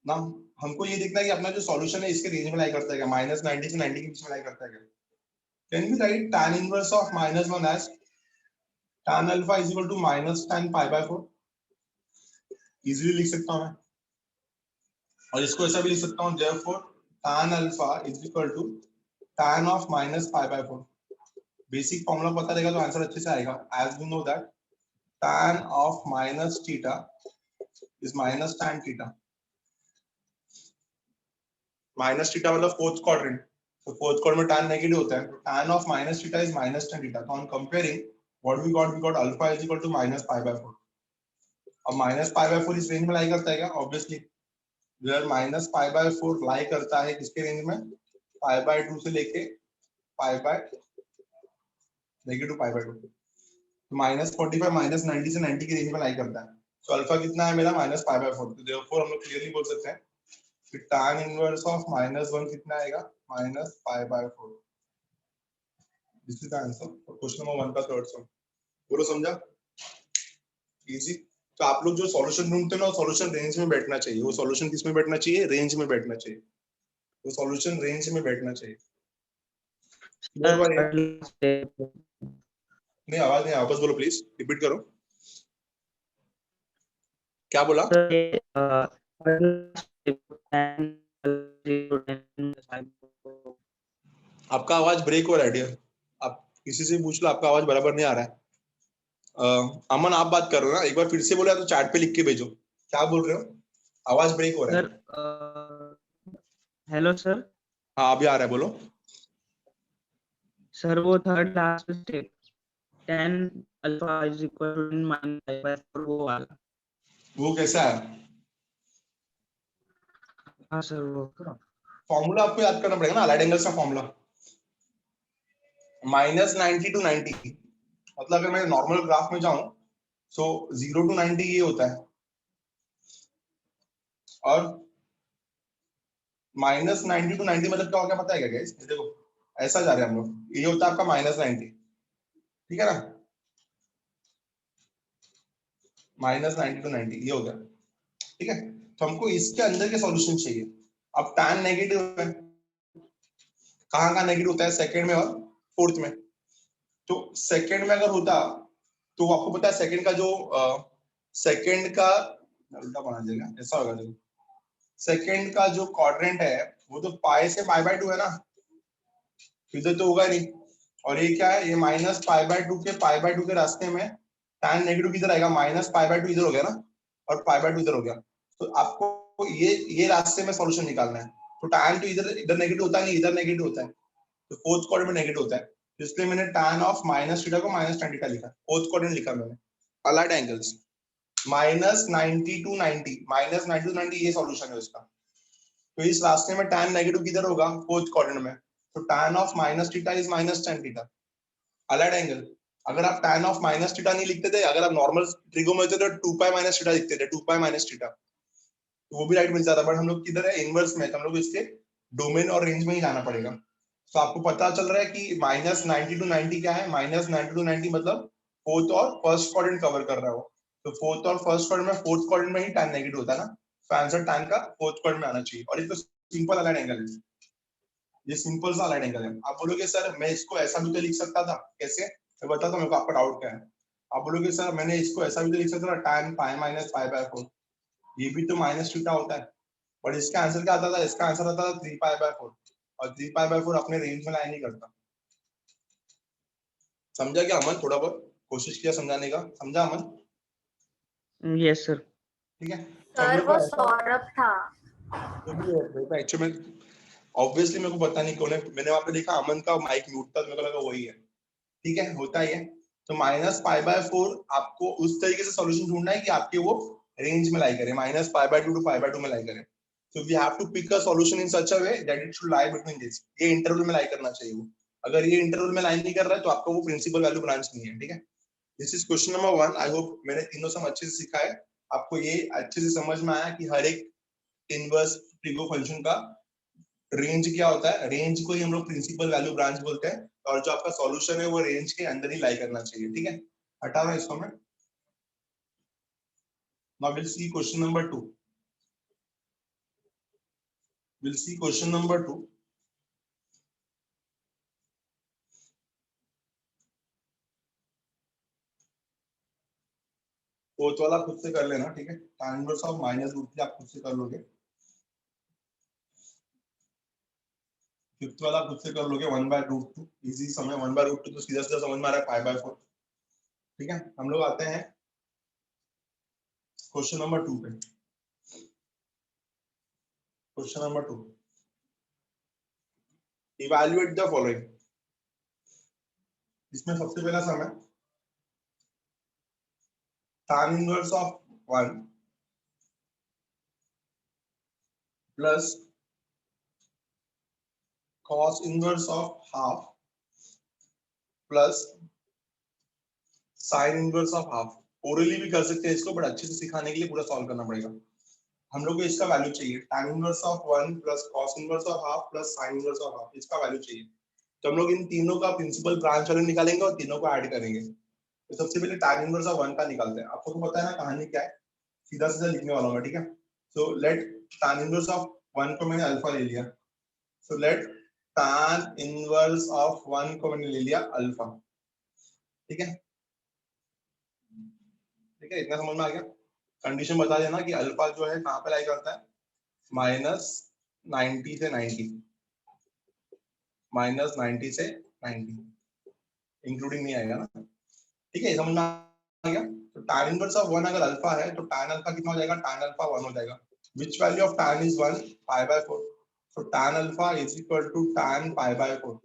ना। हमको ये देखना है कि अपना जो सॉल्यूशन है इसके रेंज में लाई करता है क्या, -90 से 90 के बीच में लाई करता है क्या। Can we write tan inverse of -1 as tan alpha is equal to -tan pi/4। Easily लिख सकता हूं मैं, और इसको ऐसा भी लिख सकता हूं therefore tan alpha is equal to tan of -pi/4। Basic formula पता रहेगा तो आंसर अच्छे से आएगा। As we know that tan of -theta is -tan theta. -Theta मतलब फोर्थ क्वाड्रेंट, तो फोर्थ क्वाड्रेंट में tan नेगेटिव होता है, तो tan of -theta is -tan theta. तो हम comparing what we got alpha is equal to -pi/4। अब -pi/4 इस रेंज में लाई करता है क्या, ऑब्वियसली वेयर -pi/4 लाई करता है किसके रेंज में, pi/2 से लेके -pi/2। तो -45 -90 से 90 की रेंज में लाई करता है। तो अल्फा कितना है मेरा, -pi/4। तो देयरफॉर हम लोग क्लियरली बोल सकते हैं कि tan इनवर्स ऑफ -1 कितना आएगा, -pi/4। This is the answer for question number 1 का थर्ड सम। बोलो समझा? इजी। तो आप लोग जो सॉल्यूशन ढूंढते हो ना, सॉल्यूशन रेंज में बैठना चाहिए। वो सॉल्यूशन किस में बैठना चाहिए? रेंज में बैठना चाहिए। वो सॉल्यूशन रेंज में बैठना चाहिए। क्लियर हुआ ये? नहीं, आवाज नहीं, वापस बोलो प्लीज, रिपीट करो। क्या बोला? आपका आवाज ब्रेक हो रहा है डियर। आप किसी से पूछ लो, आपका आवाज बराबर नहीं आ रहा है। अमन आप बात कर रहे हो ना? एक बार फिर से बोला तो चैट पे लिख के भेजो। क्या बोल रहे हो? आवाज ब्रेक हो रहा है। Sir hello sir. हाँ अभी आ रहा है, बोलो। सर वो third last step 10 alpha is equal to -5/4 वो वाला। वो कैसा है? हाँ सर वो फॉर्मूला आपको याद करना पड़ेगा ना, अलाइड एंगल्स का फॉर्मूला। -90 to 90, मतलब अगर मैं नॉर्मल ग्राफ में जाऊं तो 0 to 90 ये होता है, और -90 to 90 मतलब क्या हो गया पता है क्या गाइस? देखो ऐसा जा रहे हैं हम लोग, ये होता है आपका -90, ठीक है ना? -90 to 90 ये हो गया, ठीक है? तो हमको इसके अंदर के सॉल्यूशन चाहिए। अब tan नेगेटिव है, कहाँ कहाँ नेगेटिव होता है? सेकंड में और फोर्थ में। तो सेकंड में अगर होता तो आपको पता है सेकंड का जो सेकंड का उल्टा बना देगा, ऐसा होगा। देखो सेकंड का जो क्वाड्रेंट है वो तो पाई से π/2 है ना, इधर तो होगा नहीं। और ये क्या है? ये -π/2 के π/2 के रास्ते में tan नेगेटिव किधर आएगा? -π/2 इधर हो गया ना, और π/2 इधर हो गया। तो आपको ये रास्ते में सॉल्यूशन निकालना है। तो tan तो इधर इधर नेगेटिव होता नहीं, इधर नेगेटिव होता है, तो फोर्थ क्वाड्रेंट में नेगेटिव होता है। तो इसलिए मैंने tan ऑफ -θ को -tan θ लिखा, फोर्थ क्वाड्रेंट लिखा मैंने। अलाइड एंगल्स -90 to 90, -90 to 90 ये सॉल्यूशन है इसका। तो इस रास्ते में tan नेगेटिव किधर होगा? फोर्थ क्वाड्रेंट में। तो tan of -θ is -tan θ, allied angle. अगर आप tan ऑफ -θ नहीं लिखते थे, अगर आप नॉर्मल ट्रिगोनोमेट्री तो 2π -θ लिखते थे, 2π -θ, तो वो भी राइट मिलता था। बट हम लोग किधर है? इनवर्स में, तो हम लोग इसके डोमेन और रेंज में ही जाना पड़ेगा। तो आपको पता चल रहा है कि -90 to 90 क्या है? -90 to 90 मतलब फोर्थ और फर्स्ट क्वाड्रेंट कवर कर रहा हो। तो फोर्थ और फर्स्ट क्वाड्रेंट में, फोर्थ क्वाड्रेंट में ही tan नेगेटिव होता है ना, तो आंसर tan का फोर्थ क्वाड्रेंट में आना चाहिए। और ये तो सिंपल अलाइड एंगल है, ये सिंपल सा अलाइड एंगल है। आप बोलोगे सर मैं इसको ऐसा भी तो लिख सकता था, कैसे? मैं बताता हूं, मेरे को आपका डाउट क्या है। आप बोलोगे सर मैंने इसको ऐसा भी तो लिख सकता था, tan π - π/4, ये भी तो -θ होता है। बट इसका आंसर क्या आता था? इसका आंसर आता था 3π/4, और 3π/4 अपने रेंज में लाइन नहीं करता। समझा क्या अमन? थोड़ा बहुत कोशिश किया समझाने का, समझा अमन? Yes sir. ठीक है। सर वो सौरभ था। एक्चुअली में ऑब्वियसली मेरे को पता नहीं कौन है, मैंने वहां पे देखा अमन का माइक म्यूट था, मेरे को लगा वही है। ठीक है, होता ही है। तो -π/4 आपको उस तरीके से सॉल्यूशन ढूंढना है कि आपके वो रेंज में लाई करे, -π/2 to π/2 में लाई करे। So we have to pick a solution in such a way that it should lie between this, ये इंटरवल में लाई करना चाहिए वो। अगर ये इंटरवल में लाई नहीं कर रहा है तो आपका वो प्रिंसिपल वैल्यू ब्रांच नहीं है। ठीक है, this is question number 1। I hope मैंने तीनों सम अच्छे से सिखाया है, आपको ये अच्छे से समझ में आया कि हर एक इनवर्स ट्रिगो फंक्शन का रेंज क्या होता है। रेंज को ही हम लोग प्रिंसिपल वैल्यू ब्रांच बोलते हैं, और जो आपका सॉल्यूशन है वो रेंज के अंदर ही लाई करना चाहिए। ठीक है, हटा रहा इसको मैं। Now will see question number 2। Will see question number 2। Fourth वाला खुद से कर लेना, ठीक है? tan इनवर्स ऑफ -√3 आप खुद से कर लोगे। फिफ्थ वाला खुद से कर लोगे 1/√2, इजी समय 1/√2 तो सीधा सीधा समझ में आ रहा है π/4। ठीक है, हम लोग आते हैं क्वेश्चन नंबर 2 पे। Question number 2, evaluate the following. इसमें सबसे पहला सम है tan inverse of 1 plus cos inverse of half plus sin inverse of half. Orally भी कर सकते हैं इसको, बट अच्छे से सिखाने के लिए पूरा सॉल्व करना पड़ेगा। हम लोग को इसका वैल्यू चाहिए tan inverse of 1 plus cos inverse of half plus sin inverse of half, इसका वैल्यू चाहिए। तो हम लोग इन तीनों का प्रिंसिपल ब्रांच वैल्यू निकालेंगे और तीनों को ऐड करेंगे। तो सबसे पहले tan इनवर्स ऑफ 1 का निकालते हैं। आपको तो पता है ना कहानी क्या है, सीधा सीधा लिखने वाला हूँ मैं, ठीक है। So let tan inverse of 1 को मैंने अल्फा ले लिया, so let tan inverse of 1 को मैंने ले लिया अल्फा, ठीक है। ठीक है, इतना समझ में आ गया। कंडीशन बता देना कि अल्फा जो है कहाँ पे लाई करता है, -90 से 90, -90 से 90, इंक्लूडिंग नहीं आएगा ना, ठीक है, समझ में आ गया। तो tan इनवर्स ऑफ 1 अगर अल्फा है तो tan अल्फा कितना हो जाएगा, tan अल्फा 1 हो जाएगा। Which value of tan is 1, π/4, so tan alpha is equal to tan π/4।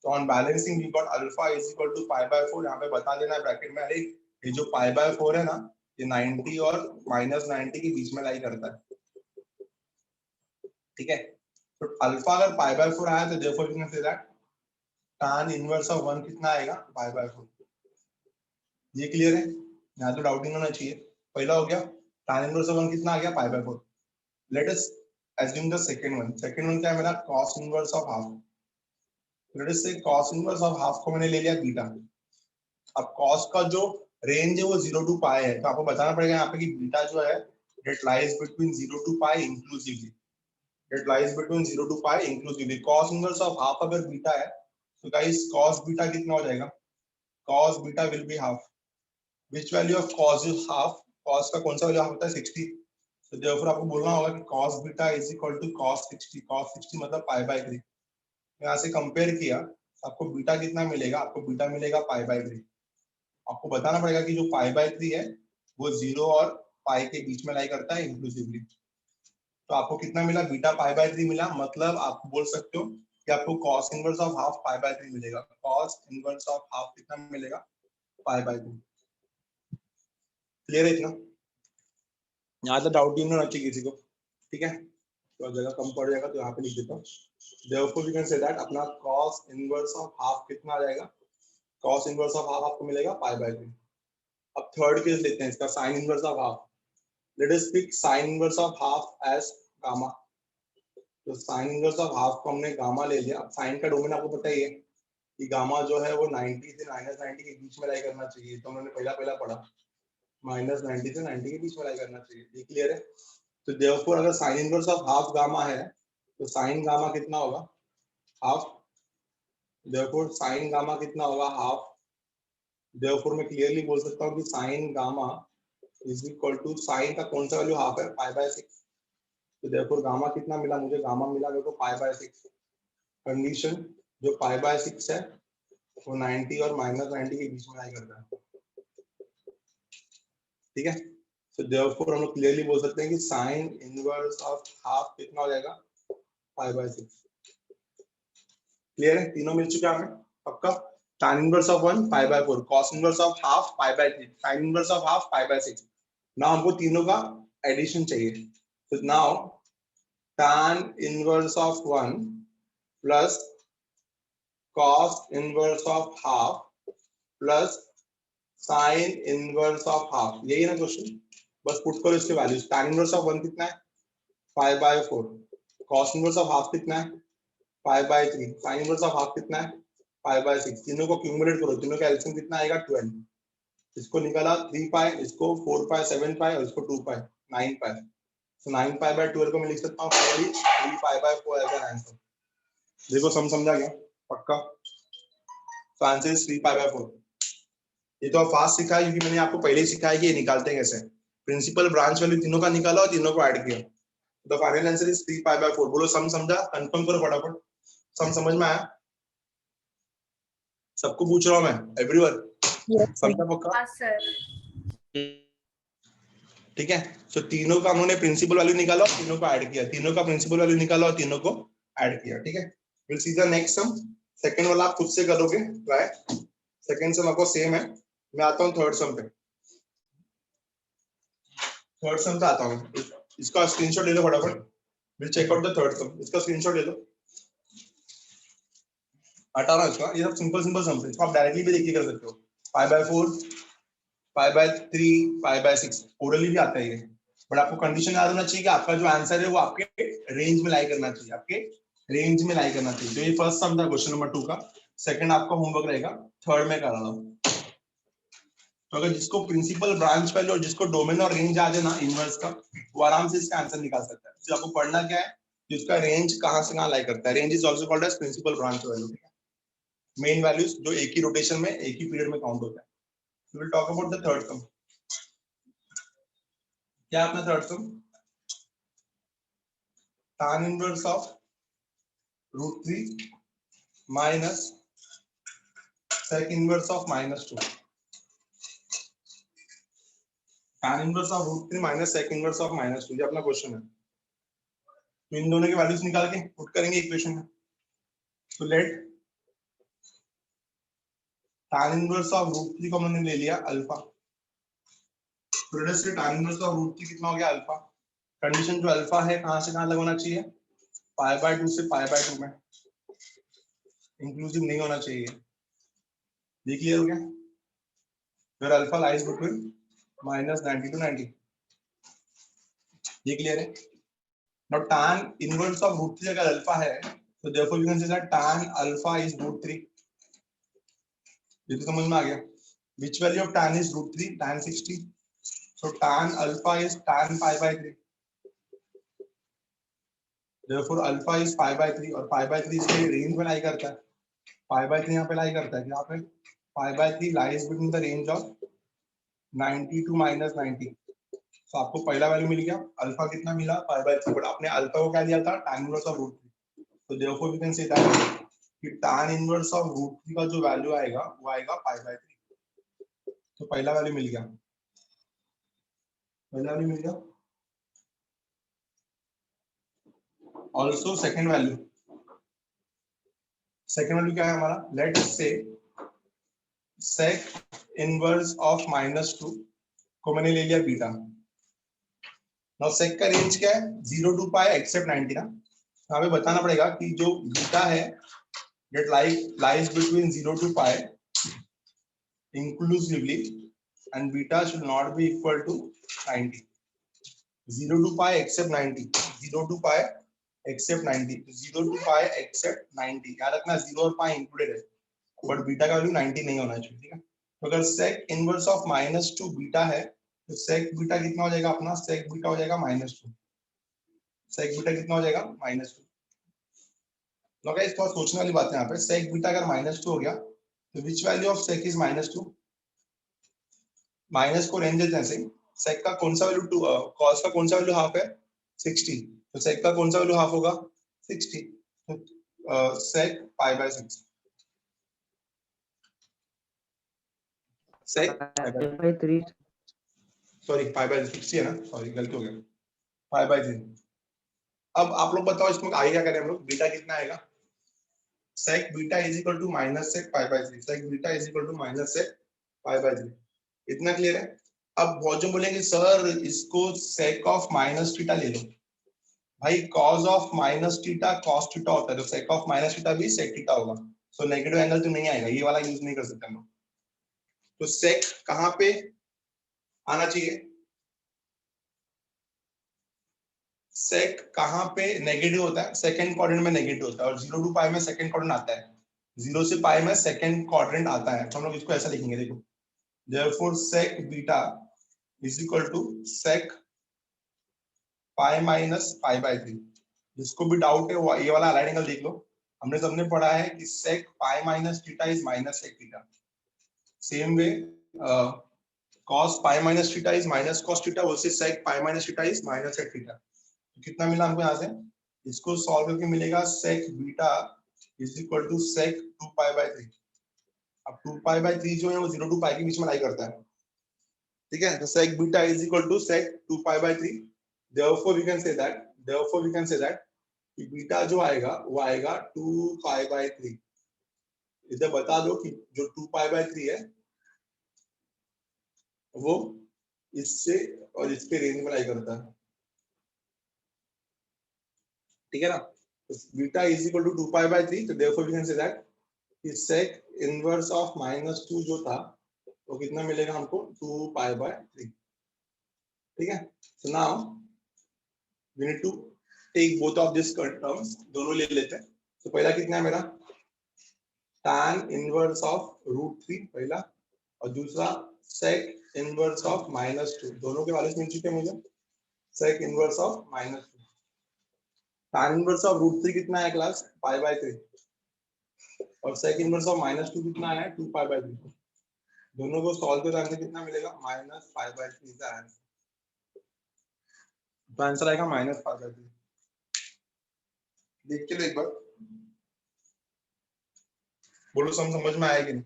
तो on balancing we got alpha is equal to π/4। यहाँ पे बता देना ब्रैकेट में, अरे ये जो π/4 है ना, ये 90 और -90 के बीच में लाई करता है, ठीक है। तो अल्फा अगर π/4 आया तो therefore you can say that tan inverse of 1 कितना आएगा, π/4। ये क्लियर है, यहाँ तो डाउटिंग होना चाहिए। पहला हो गया, tan इनवर्स ऑफ 1 कितना आ गया, π/4। Let us assume the second one। second one क्या है मेरा, cos inverse of half. Let अस से cos इनवर्स ऑफ हाफ को मैंने ले लिया बीटा। अब cos का जो रेंज है वो 0 to पाई है, तो आपको बताना पड़ेगा यहाँ पे कि बीटा जो है it lies between 0 to pi inclusively, it lies between 0 to pi inclusively। cos inverse of half अगर बीटा है तो गाइस cos बीटा कितना हो जाएगा, cos beta will be half. which value of cos is half, cos का कौन सा value half होता है, 60। तो therefore आपको बोलना होगा कि cos beta is equal to cos 60, cos 60 मतलब π/3। यहाँ से कंपेयर किया, आपको बीटा कितना मिलेगा, आपको बीटा मिलेगा π/3। आपको बताना पड़ेगा कि जो π/3 है वो 0 और पाई के बीच में लाई करता है इंक्लूसिवली। तो आपको कितना मिला, बीटा π/3 मिला, मतलब आप बोल सकते हो कि आपको cos इनवर्स ऑफ हाफ π/3 मिलेगा। cos इनवर्स ऑफ हाफ कितना मिलेगा, π/3। क्लियर है इतना, यहाँ तो डाउट नहीं होना चाहिए किसी को, ठीक है। तो जगह कम पड़ जाएगा तो यहाँ पे लिख देता हूँ। therefore we can say that अपना cos इनवर्स ऑफ हाफ कितना आ जाएगा, cos इनवर्स ऑफ हाफ आपको मिलेगा π/3। अब थर्ड केस लेते हैं इसका, sin inverse of half. Let us pick sin inverse of half as gamma. तो sin इनवर्स ऑफ हाफ को हमने गामा ले लिया। अब sin का डोमेन आपको पता ही है कि गामा जो है वो 90 से -90 के बीच में लाई करना चाहिए, तो हमने पहला पढ़ा, -90 से 90 के बीच में लाई करना चाहिए। ये क्लियर है। तो therefore अगर sin inverse of half gamma है तो sin गामा कितना होगा, हाफ। therefore sin गामा कितना होगा, हाफ। therefore मैं क्लियरली बोल सकता हूँ कि sin gamma is equal to, sine का कौन सा वैल्यू हाफ है, π/6। तो therefore गामा कितना मिला मुझे, गामा मिला मेरे को π/6। कंडीशन जो π/6 है वो 90 और -90 के बीच में लाई करता है, ठीक है। तो therefore हम लोग क्लियरली बोल सकते हैं कि sin इनवर्स ऑफ हाफ कितना हो जाएगा, π/6। क्लियर है, तीनों मिल चुके हैं हमें पक्का। tan inverse of 1 π/4, cos inverse of half π/3, sin inverse of half π/6। Now हमको तीनों का एडिशन चाहिए। तो now tan inverse of 1 plus cos inverse of half plus sin inverse of half, यही है ना क्वेश्चन। बस पुट करो इसके वैल्यूज। tan इनवर्स ऑफ 1 कितना है, π/4। cos इनवर्स ऑफ हाफ कितना है, π/3। sin इनवर्स ऑफ हाफ कितना है, π/6। तीनों को क्यूमुलेट करो, तीनों का एलसीएम कितना आएगा, 12। इसको निकाला 3 पाई, इसको 4 पाई, 7 पाई और इसको 2 पाई, 9 पाई। तो 9 पाई/12 को मैं लिख सकता हूँ 3 पाई/4 एज एन आंसर। देखो समझा गया पक्का। तो आंसर इज 3 पाई/4। ये तो आप फास्ट सीखा है क्योंकि मैंने आपको पहले ही सिखाया कि ये निकालते हैं कैसे। प्रिंसिपल ब्रांच वैल्यू तीनों का निकाला और तीनों को ऐड किया। तो फाइनल आंसर इज 3 पाई/4। बोलो समझा, कंफर्म करो फटाफट। समझ में आया? सबको पूछ रहा हूँ मैं, एवरीवन समझा पक्का? हाँ सर। ठीक है। तो तीनों का हमने प्रिंसिपल वैल्यू निकाला और तीनों को ऐड किया, तीनों का प्रिंसिपल वैल्यू निकाला और तीनों को ऐड किया, ठीक है। Will see the next sum. Second वाला आप खुद से करोगे ट्राई, सेकंड सम आपको सेम है। मैं आता हूँ थर्ड सम पे। थर्ड सम पे आता हूँ, इसका स्क्रीनशॉट ले लो फटाफट। Will check out the third sum, इसका स्क्रीनशॉट ले लो। हटाना इसका, ये सब सिंपल सम है, इसको आप डायरेक्टली भी देखिए कर सकते हो। π/4, π/3, π/6 ओरली भी आता है ये, बट आपको कंडीशन याद होना चाहिए कि आपका जो आंसर है वो आपके रेंज में लाई करना चाहिए, आपके रेंज में लाई करना चाहिए। तो ये फर्स्ट सम था क्वेश्चन नंबर 2 का। सेकंड आपका होमवर्क रहेगा, थर्ड में करा लो। तो अगर जिसको प्रिंसिपल ब्रांच वैल्यू और जिसको डोमेन और रेंज आ जाए ना इनवर्स का, वो आराम से इसका आंसर निकाल सकता है। तो आपको पढ़ना क्या है कि उसका रेंज कहां से कहां लाई करता है। Range is also called as principal branch value, main values जो एक ही रोटेशन में एक ही पीरियड में काउंट होता है। We will talk about the third sum. क्या अपना third sum, tan inverse of √3 minus sec inverse of -2। tan inverse of √3 minus sec inverse of -2, ये अपना क्वेश्चन है। तो इन दोनों की वैल्यूज निकाल के पुट करेंगे इक्वेशन में। तो लेट tan इनवर्स ऑफ √3 को हमने ले लिया अल्फा, प्रोडक्ट से tan इनवर्स ऑफ √3 कितना हो गया अल्फा। कंडीशन जो अल्फा है कहां से कहां लगवाना चाहिए, π/2 से π/2 में, इंक्लूसिव नहीं होना चाहिए। ये क्लियर हो गया। Where alpha lies between -90 to 90, ये क्लियर है। नाउ tan इनवर्स ऑफ √3 अगर अल्फा है तो therefore you can say that tan alpha is √3। ये तो समझ में आ गया। Which value of tan is √3, tan 60, so tan alpha is tan π/3, therefore alpha is π/3 और π/3 इसके रेंज में लाई करता है। π/3 यहाँ पे लाई करता है, यहाँ पे π/3 lies between the range of 90 to -90। तो आपको पहला वैल्यू मिल गया, अल्फा कितना मिला π/3, बट आपने अल्फा को क्या दिया था, tan इनवर्स ऑफ √3। तो therefore we can say that कि tan इनवर्स ऑफ √3 का जो वैल्यू आएगा वो आएगा π/3। तो पहला वैल्यू मिल गया, पहला वैल्यू मिल गया। Also second value, second value क्या है हमारा, लेट अस से sec इनवर्स ऑफ -2 को मैंने ले लिया बीटा। नाउ sec का रेंज क्या है, 0 to π एक्सेप्ट 90 ना। हमें बताना पड़ेगा कि जो बीटा है that lies between 0 to π inclusively and beta should not be equal to 90। 0 to π except 90, 0 to π except 90, 0 to π except 90, याद रखना 0 और π इंक्लूडेड है, बट बीटा का वैल्यू 90 नहीं होना चाहिए, ठीक है। तो अगर sec इनवर्स ऑफ -2 बीटा है तो sec बीटा कितना हो जाएगा अपना, sec बीटा हो जाएगा -2, sec बीटा कितना हो जाएगा -2। तो गाइस थोड़ा सोचने वाली बात है यहाँ पे, sec बीटा अगर -2 हो गया तो विच value of sec is -2, minus को रेंज देते हैं। sec का कौन सा वैल्यू, cos का कौन सा वैल्यू हाफ है, 60, तो sec का कौन सा वैल्यू हाफ होगा, 60, तो sec π/6, sec π/3 सॉरी π/60 है ना, सॉरी गलती हो गया, π/3। अब आप लोग बताओ इसमें आगे क्या करें हम लोग, बीटा कितना आएगा, sec beta is equal to -sec π/3, sec beta is equal to -sec π/3। इतना क्लियर है। अब बहुत जो बोलेंगे सर इसको sec ऑफ -थीटा ले लो, भाई cos of -theta cos theta होता है, तो sec ऑफ -थीटा भी sec थीटा होगा। सो नेगेटिव एंगल तो नहीं आएगा, ये वाला यूज नहीं कर सकते हम लोग। तो sec कहां पे आना चाहिए, sec कहां पे नेगेटिव होता है, सेकंड क्वाड्रेंट में नेगेटिव होता है, और 0 to π में सेकंड क्वाड्रेंट आता है, 0 से π में सेकंड क्वाड्रेंट आता है। तो हम लोग इसको ऐसा लिखेंगे, देखो therefore sec beta is equal to sec pi minus π/3। जिसको भी डाउट है वो ये वाला राइट एंगल देख लो, हमने सबने पढ़ा है कि sec pi minus theta is minus sec theta. Same way cos pi minus theta is minus cos theta, वैसे sec pi minus theta is minus sec theta. तो कितना मिला हमको यहाँ से, इसको सॉल्व करके मिलेगा sec beta is equal to sec 2π/3। अब 2π/3 जो है वो 0 to π के बीच में लाई करता है, ठीक है। तो sec beta is equal to sec 2π/3। therefore we can say that कि बीटा जो आएगा वो आएगा 2π/3। इधर बता दो कि जो 2π/3 है वो इससे और इसके रेंज में लाई करता है, ठीक है ना। तो बीटा इज इक्वल टू 2π/3, तो therefore we can say that कि sec इनवर्स ऑफ -2 जो था वो कितना मिलेगा हमको, 2π/3, ठीक है। So now we need to take both of this terms, दोनों ले लेते हैं। तो पहला कितना है मेरा tan इनवर्स ऑफ √3 पहला, और दूसरा sec इनवर्स ऑफ -2, दोनों के वैल्यूज मिल चुके हैं मुझे। sec inverse of -2, tan inverse of √3 कितना है क्लास π/3, और sec इनवर्स ऑफ -2 कितना है 2π/3। दोनों को सॉल्व करके आंसर कितना मिलेगा -π/3 का आंसर। तो आंसर आएगा -π/3। देख के लो एक बार, बोलो समझ में आएगी नहीं,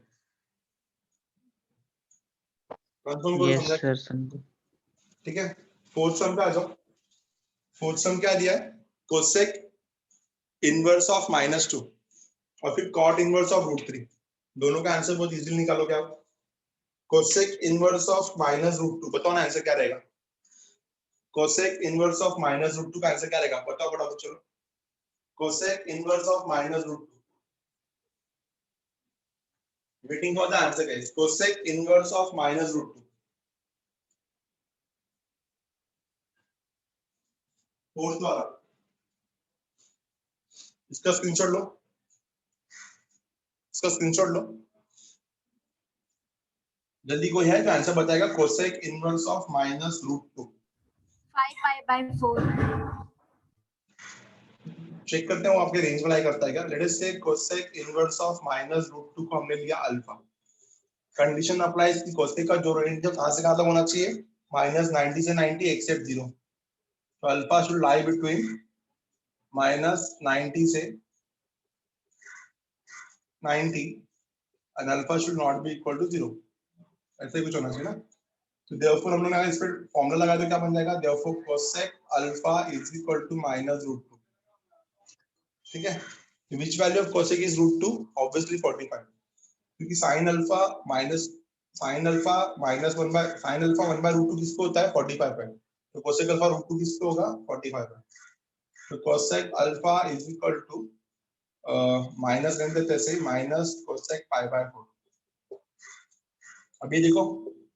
कंफर्म बोलो यस समझा। सर समझो। ठीक है, फोर्थ सम पे आ जाओ। फोर्थ सम क्या दिया है, कोसेक इनवर्स ऑफ -2 और फिर कॉट इनवर्स ऑफ √3, दोनों का आंसर बहुत इजीली निकालोगे आप। कोसेक इनवर्स ऑफ -√2, बताओ ना आंसर क्या रहेगा। कोसेक इनवर्स ऑफ -√2 का आंसर क्या रहेगा, बताओ फटाफट चलो। Cosec inverse of -√2, waiting for the answer guys. Cosec inverse of -√2, fourth वाला, इसका स्क्रीनशॉट लो, इसका स्क्रीनशॉट लो जल्दी। कोई है जो आंसर बताएगा कोसेक इनवर्स ऑफ -√2? 5π/4। चेक करते हैं वो आपके रेंज में लाई करता है क्या। लेट अस से कोसेक इनवर्स ऑफ -√2 को हमने लिया अल्फा। कंडीशन अप्लाई की कोसेक का जो रेंज है कहां से कहां तक होना चाहिए, -90 से 90 एक्सेप्ट 0। तो अल्फा शुड लाई बिटवीन -90 से 90 and alpha should not be equal to 0, ऐसे कुछ होना चाहिए ना। तो देयरफॉर हम लोग अगर इस पे फॉर्मूला लगा तो क्या बन जाएगा, therefore cosec alpha is equal to -√2। ठीक है, which value of cosec is √2, obviously 45, क्योंकि sin अल्फा (1/√2) किसको होता है 45 है, तो कोसेक अल्फा √2 किसको होगा 45 है। तो cosec alpha is equal to minus कर देते हैं माइनस कोसेक π/4। अभी देखो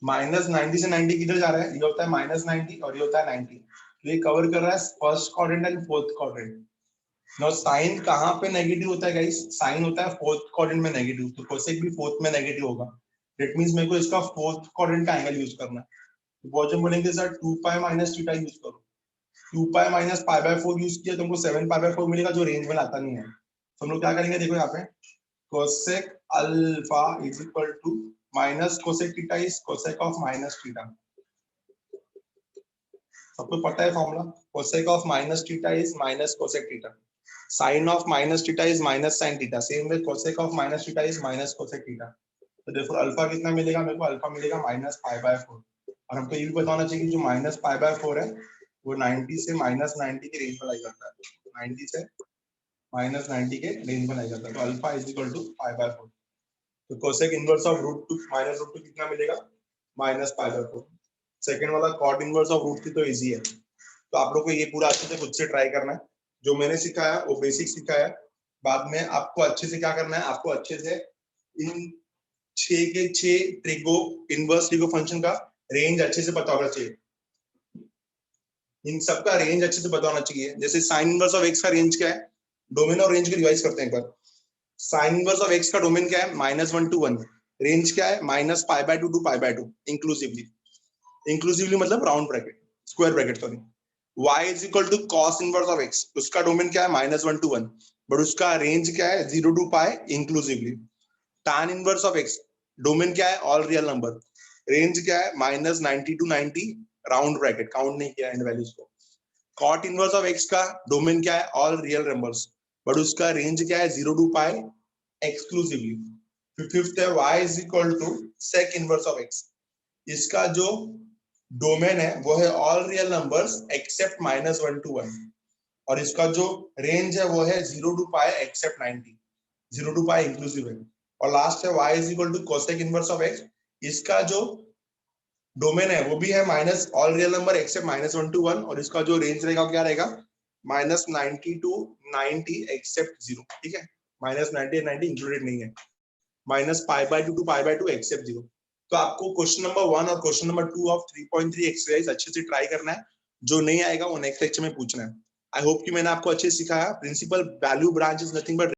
-90 से 90 किधर जा रहा है, ये होता है -90 और ये होता है 90, तो ये कवर कर रहा है first quadrant and fourth quadrant. Now sine कहां पे नेगेटिव होता है गाइस, साइन होता है फोर्थ क्वाड्रेंट में नेगेटिव, तो कोसेक भी फोर्थ में नेगेटिव होगा। दैट मींस मेरे को इसका फोर्थ क्वाड्रेंट का एंगल यूज करना है। तो बहुत जन बोलेंगे सर 2π - थीटा यूज करो, 2π - π/4 यूज किया तुमको 7π/4 मिलेगा, जो रेंज में लाता नहीं है। तो हम लोग क्या करेंगे, देखो यहाँ पे cosec alpha is equal to minus cosec theta is cosec of minus theta. सबको पता है formula, cosec of minus theta is minus cosec theta, sine of minus theta is minus sine theta, same way cosec of minus theta is minus cosec theta. तो देखो alpha कितना मिलेगा मेरे को, alpha मिलेगा -π/4, और हमको ये भी बताना चाहिए कि जो -π/4 है वो 90 से -90 के रेंज में लाई करता है, 90 से -90 के रेंज में लाई करता है। तो अल्फा इज इक्वल टू π/4। तो कोसेक इनवर्स ऑफ √2 -√2 कितना मिलेगा -π/4। सेकंड वाला कॉट इनवर्स ऑफ √3 तो इजी है, तो आप लोग को ये पूरा अच्छे से खुद से ट्राई करना है। जो मैंने सिखाया वो बेसिक सिखाया, बाद में आपको अच्छे से क्या करना है, आपको अच्छे से इन 6 के 6 ट्रिगो इनवर्स ट्रिगो फंक्शन का रेंज अच्छे से पता होना चाहिए, इन सबका रेंज अच्छे से पता होना चाहिए। जैसे साइन इनवर्स ऑफ एक्स का रेंज क्या है, डोमेन और रेंज को रिवाइज करते हैं एक बार। साइन इनवर्स ऑफ एक्स का डोमेन क्या है -1 to 1, रेंज क्या है -π/2 to π/2 इंक्लूसिवली, इंक्लूसिवली मतलब round bracket square bracket sorry. y is equal to cos inverse of x, उसका डोमेन क्या है -1 to 1, बट उसका रेंज क्या है 0 to π inclusively. tan inverse of x domain क्या है ऑल रियल नंबर, रेंज क्या है -90 to 90 राउंड ब्रैकेट, काउंट नहीं किया इन वैल्यूज को। cot इनवर्स ऑफ x का डोमेन क्या है ऑल रियल नंबर्स, बट उसका रेंज क्या है 0 to π एक्सक्लूसिवली। फिर फिफ्थ है y is equal to sec inverse of x, इसका जो डोमेन है वो है all real numbers except -1 to 1, और इसका जो रेंज है वो है 0 to π एक्सेप्ट 90, 0 to π इंक्लूसिव है। और लास्ट है y is equal to cosec inverse of x, इसका जो डोमेन है वो भी है minus all real number except -1 to 1, और इसका जो रेंज रहेगा क्या रहेगा -90 to 90 एक्सेप्ट 0। ठीक है, -90 90 इंक्लूडेड नहीं है, -π/2 to π/2 एक्सेप्ट 0। तो आपको क्वेश्चन नंबर 1 और क्वेश्चन नंबर 2 ऑफ 3.3 एक्सरसाइज अच्छे से ट्राई करना है, जो नहीं आएगा वो नेक्स्ट लेक्चर में पूछना है। आई होप कि मैंने आपको अच्छे से सिखाया. Principal value branch is nothing but